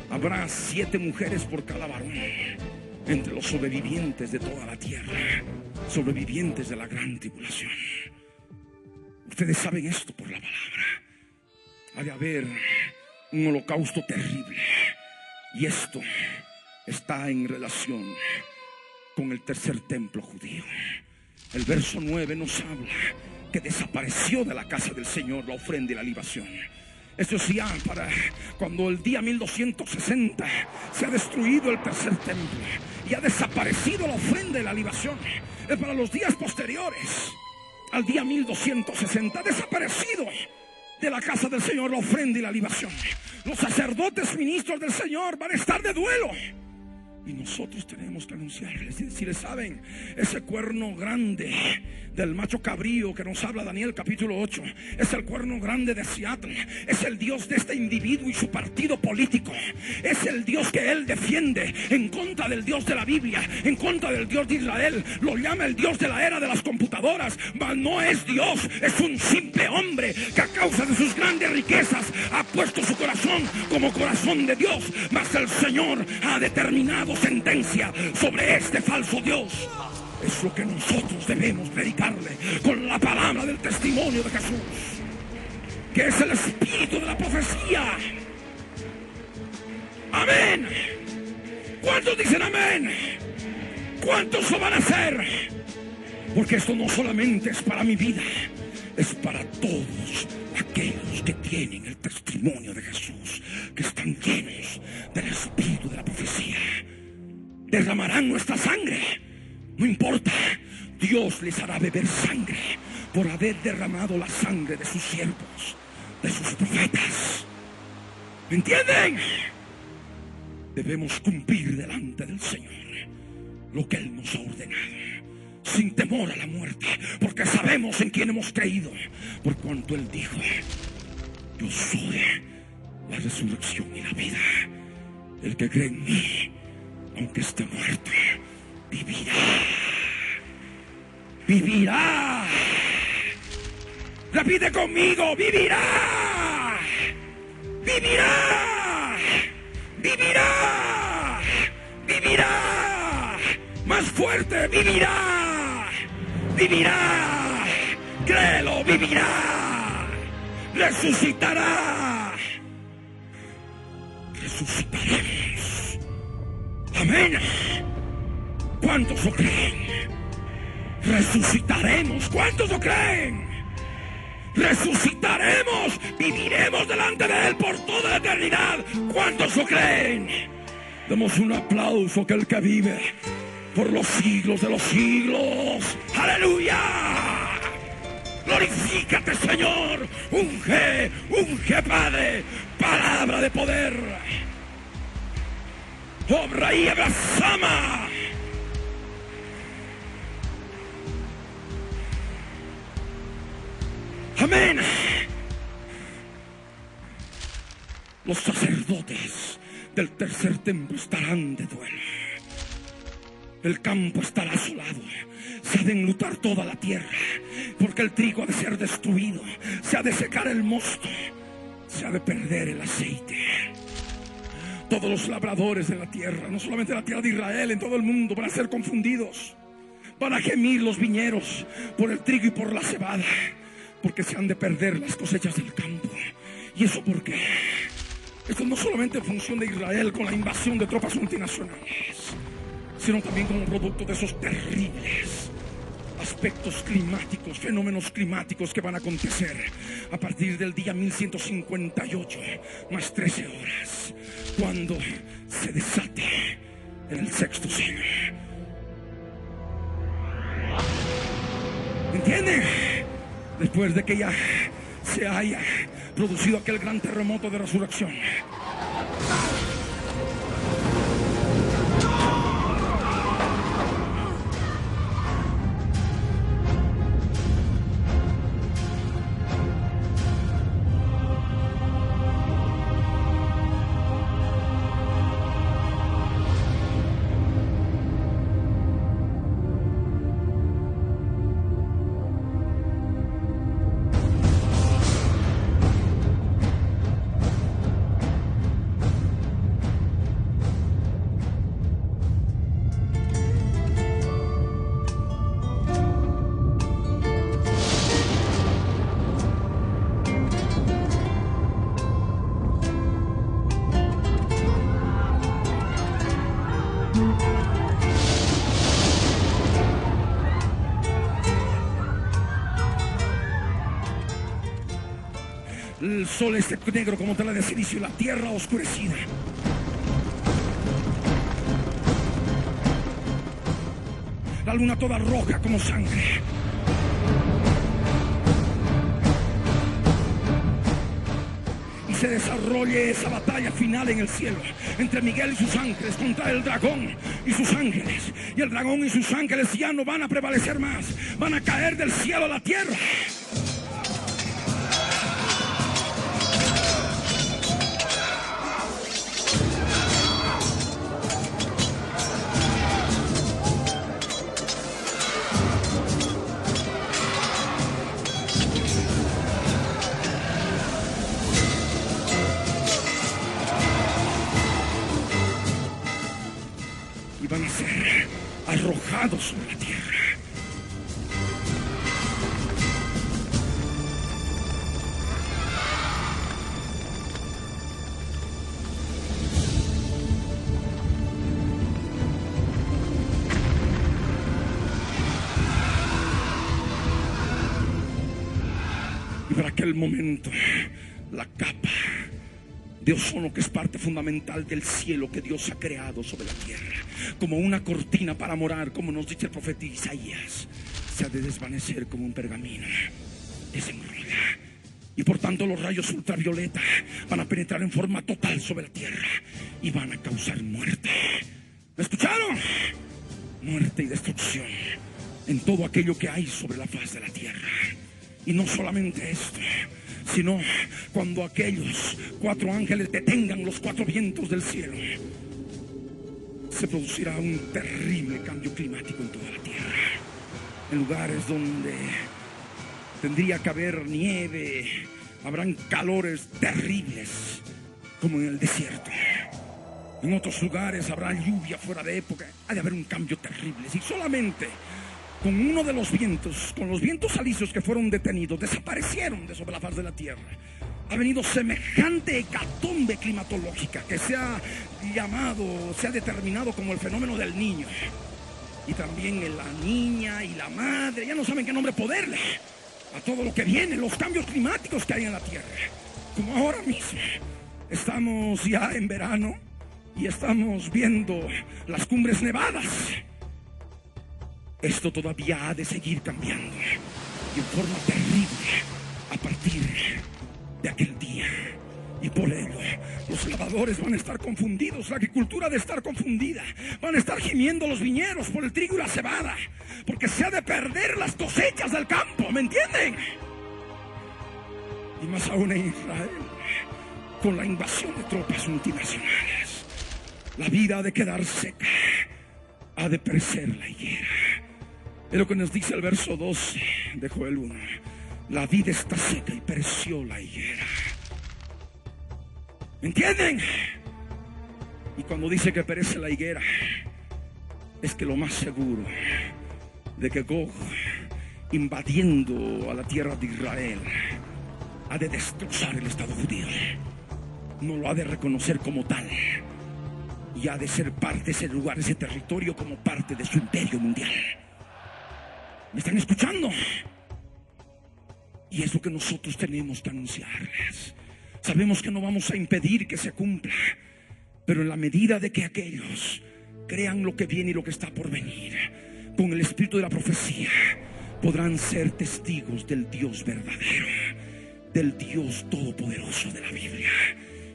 habrá 7 mujeres por cada varón entre los sobrevivientes de toda la tierra, sobrevivientes de la gran tribulación. Ustedes saben esto por la palabra. Ha de haber un holocausto terrible, y esto está en relación con el tercer templo judío. El verso 9 nos habla que desapareció de la casa del Señor la ofrenda y la libación. Eso es ya para cuando el día 1260 se ha destruido el tercer templo y ha desaparecido la ofrenda y la libación. Es para los días posteriores al día 1260. Ha desaparecido de la casa del Señor la ofrenda y la libación. Los sacerdotes ministros del Señor van a estar de duelo. Y nosotros tenemos que anunciarles y decirles, ¿saben? Ese cuerno grande del macho cabrío que nos habla Daniel capítulo 8 es el cuerno grande de Seattle. Es el Dios de este individuo y su partido político. Es el Dios que él defiende en contra del Dios de la Biblia, en contra del Dios de Israel. Lo llama el Dios de la era de las computadoras. Mas no es Dios, es un simple hombre que a causa de sus grandes riquezas ha puesto su corazón como corazón de Dios. Mas el Señor ha determinado sentencia sobre este falso Dios. Es lo que nosotros debemos predicarle con la palabra del testimonio de Jesús, que es el espíritu de la profecía. Amén. ¿Cuántos dicen amén? ¿Cuántos lo van a hacer? Porque esto no solamente es para mi vida, es para todos aquellos que tienen el testimonio de Jesús, que están llenos del espíritu de la profecía. Derramarán nuestra sangre, no importa, Dios les hará beber sangre por haber derramado la sangre de sus siervos, de sus profetas. ¿Me entienden? Debemos cumplir delante del Señor lo que Él nos ha ordenado, sin temor a la muerte, porque sabemos en quién hemos creído, por cuanto Él dijo: yo soy la resurrección y la vida. El que cree en mí, aunque esté muerto, vivirá. Vivirá. Repite conmigo: vivirá. Vivirá. Vivirá. Vivirá. Más fuerte: vivirá. Vivirá. Créelo: vivirá. Resucitará. Resucitaremos. Amén. ¿Cuántos lo creen? Resucitaremos. ¿Cuántos lo creen? Resucitaremos. Viviremos delante de Él por toda la eternidad. ¿Cuántos lo creen? Demos un aplauso a aquel que vive por los siglos de los siglos. ¡Aleluya! Glorifícate, Señor. Unge, Padre. Palabra de poder. Obra y abrazama. Amén. Los sacerdotes del tercer templo estarán de duelo. El campo estará asolado. Se ha de enlutar toda la tierra, porque el trigo ha de ser destruido. Se ha de secar el mosto. Se ha de perder el aceite. Todos los labradores de la tierra, no solamente la tierra de Israel, en todo el mundo, van a ser confundidos. Van a gemir los viñeros por el trigo y por la cebada, porque se han de perder las cosechas del campo. ¿Y eso por qué? Esto no solamente en función de Israel con la invasión de tropas multinacionales, sino también como producto de esos terribles aspectos climáticos, fenómenos climáticos que van a acontecer a partir del día 1158 más 13 horas, cuando se desate en el sexto sello. ¿Entienden? Después de que ya se haya producido aquel gran terremoto de resurrección. El sol es negro como tela de silicio y la tierra oscurecida. La luna toda roja como sangre. Y se desarrolle esa batalla final en el cielo entre Miguel y sus ángeles contra el dragón y sus ángeles. Y el dragón y sus ángeles ya no van a prevalecer más. Van a caer del cielo a la tierra. Y van a ser arrojados sobre la tierra. Y para aquel momento, la capa de ozono, que es parte fundamental del cielo que Dios ha creado sobre la tierra, como una cortina para morar, como nos dice el profeta Isaías, se ha de desvanecer como un pergamino, desenrolla. Y por tanto los rayos ultravioleta van a penetrar en forma total sobre la tierra y van a causar muerte. ¿Me escucharon? Muerte y destrucción en todo aquello que hay sobre la faz de la tierra. Y no solamente esto, sino cuando aquellos 4 ángeles detengan los 4 vientos del cielo, se producirá un terrible cambio climático en toda la tierra. En lugares donde tendría que haber nieve, habrán calores terribles, como en el desierto. En otros lugares habrá lluvia fuera de época. Ha de haber un cambio terrible. Si solamente con uno de los vientos, con los vientos alisios que fueron detenidos, desaparecieron de sobre la faz de la tierra, ha venido semejante hecatombe climatológica que se ha determinado como el fenómeno del niño. Y también la niña y la madre, ya no saben qué nombre ponerle a todo lo que viene, los cambios climáticos que hay en la tierra. Como ahora mismo, estamos ya en verano y estamos viendo las cumbres nevadas. Esto todavía ha de seguir cambiando en forma terrible a partir de aquel día. Y por ello, los lavadores van a estar confundidos, la agricultura ha de estar confundida. Van a estar gimiendo los viñedos por el trigo y la cebada, porque se ha de perder las cosechas del campo, ¿me entienden? Y más aún en Israel, con la invasión de tropas multinacionales, la vida ha de quedar seca, ha de perecer la higuera. Es lo que nos dice el verso 12 de Joel 1. La vida está seca y pereció la higuera. ¿Me entienden? Y cuando dice que perece la higuera, es que lo más seguro de que Gog, invadiendo a la tierra de Israel, ha de destrozar el Estado judío. No lo ha de reconocer como tal. Y ha de ser parte de ese lugar, ese territorio, como parte de su imperio mundial. ¿Me están escuchando? Y es lo que nosotros tenemos que anunciarles. Sabemos que no vamos a impedir que se cumpla, pero en la medida de que aquellos crean lo que viene y lo que está por venir, con el espíritu de la profecía, podrán ser testigos del Dios verdadero, del Dios todopoderoso de la Biblia,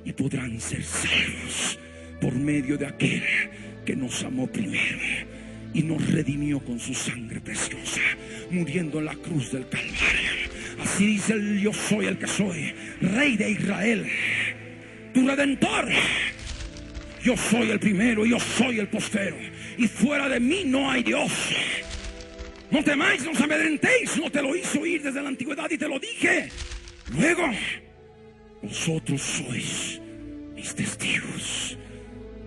y podrán ser salvos por medio de aquel que nos amó primero y nos redimió con su sangre preciosa, muriendo en la cruz del Calvario. Así dice el yo soy el que soy, Rey de Israel, tu Redentor. Yo soy el primero, yo soy el postero, y fuera de mí no hay Dios. No temáis, no os amedrentéis, no te lo hice oír desde la antigüedad y te lo dije. Luego, vosotros sois mis testigos.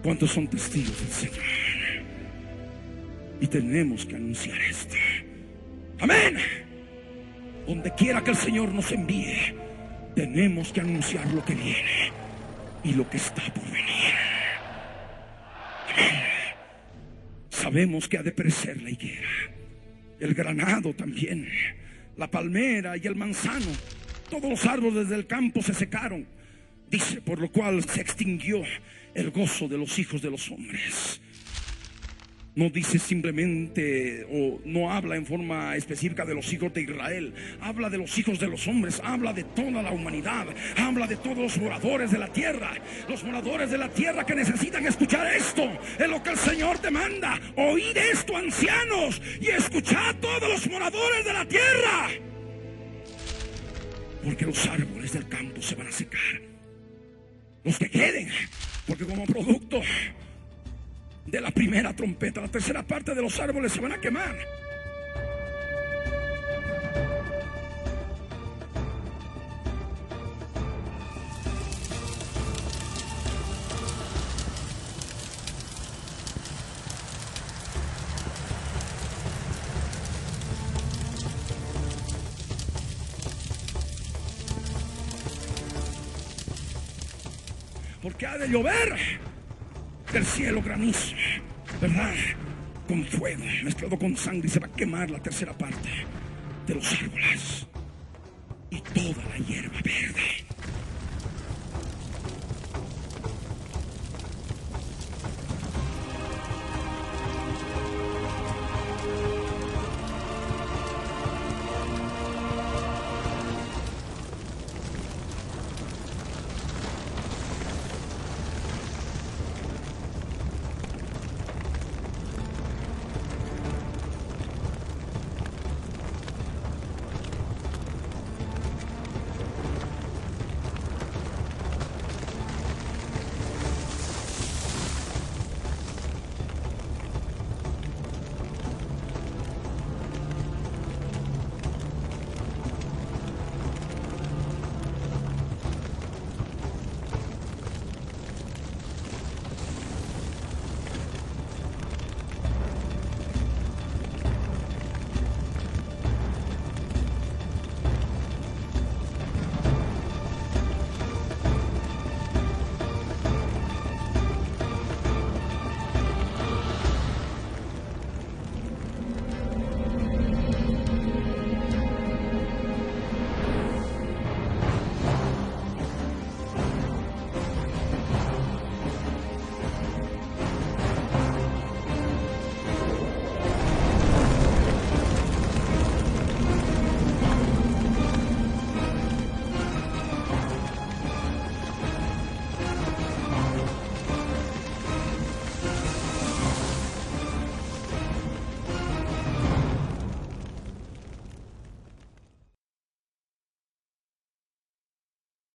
¿Cuántos son testigos del Señor? Y tenemos que anunciar esto. Amén. Donde quiera que el Señor nos envíe, tenemos que anunciar lo que viene y lo que está por venir. Amén. Sabemos que ha de perecer la higuera, el granado también, la palmera y el manzano, Todos los árboles del campo se secaron. Dice, por lo cual se extinguió el gozo de los hijos de los hombres. No dice simplemente, o no habla en forma específica de los hijos de Israel. Habla de los hijos de los hombres, habla de toda la humanidad, habla de todos los moradores de la tierra. Los moradores de la tierra que necesitan escuchar esto. Es lo que el Señor te manda. Oíd esto, ancianos, y escuchad todos los moradores de la tierra. Porque los árboles del campo se van a secar. Los que queden, porque como producto de la primera trompeta, la tercera parte de los árboles se van a quemar. Porque ha de llover del cielo granizo, ¿verdad? Con fuego mezclado con sangre, y se va a quemar la tercera parte de los árboles y toda la hierba verde.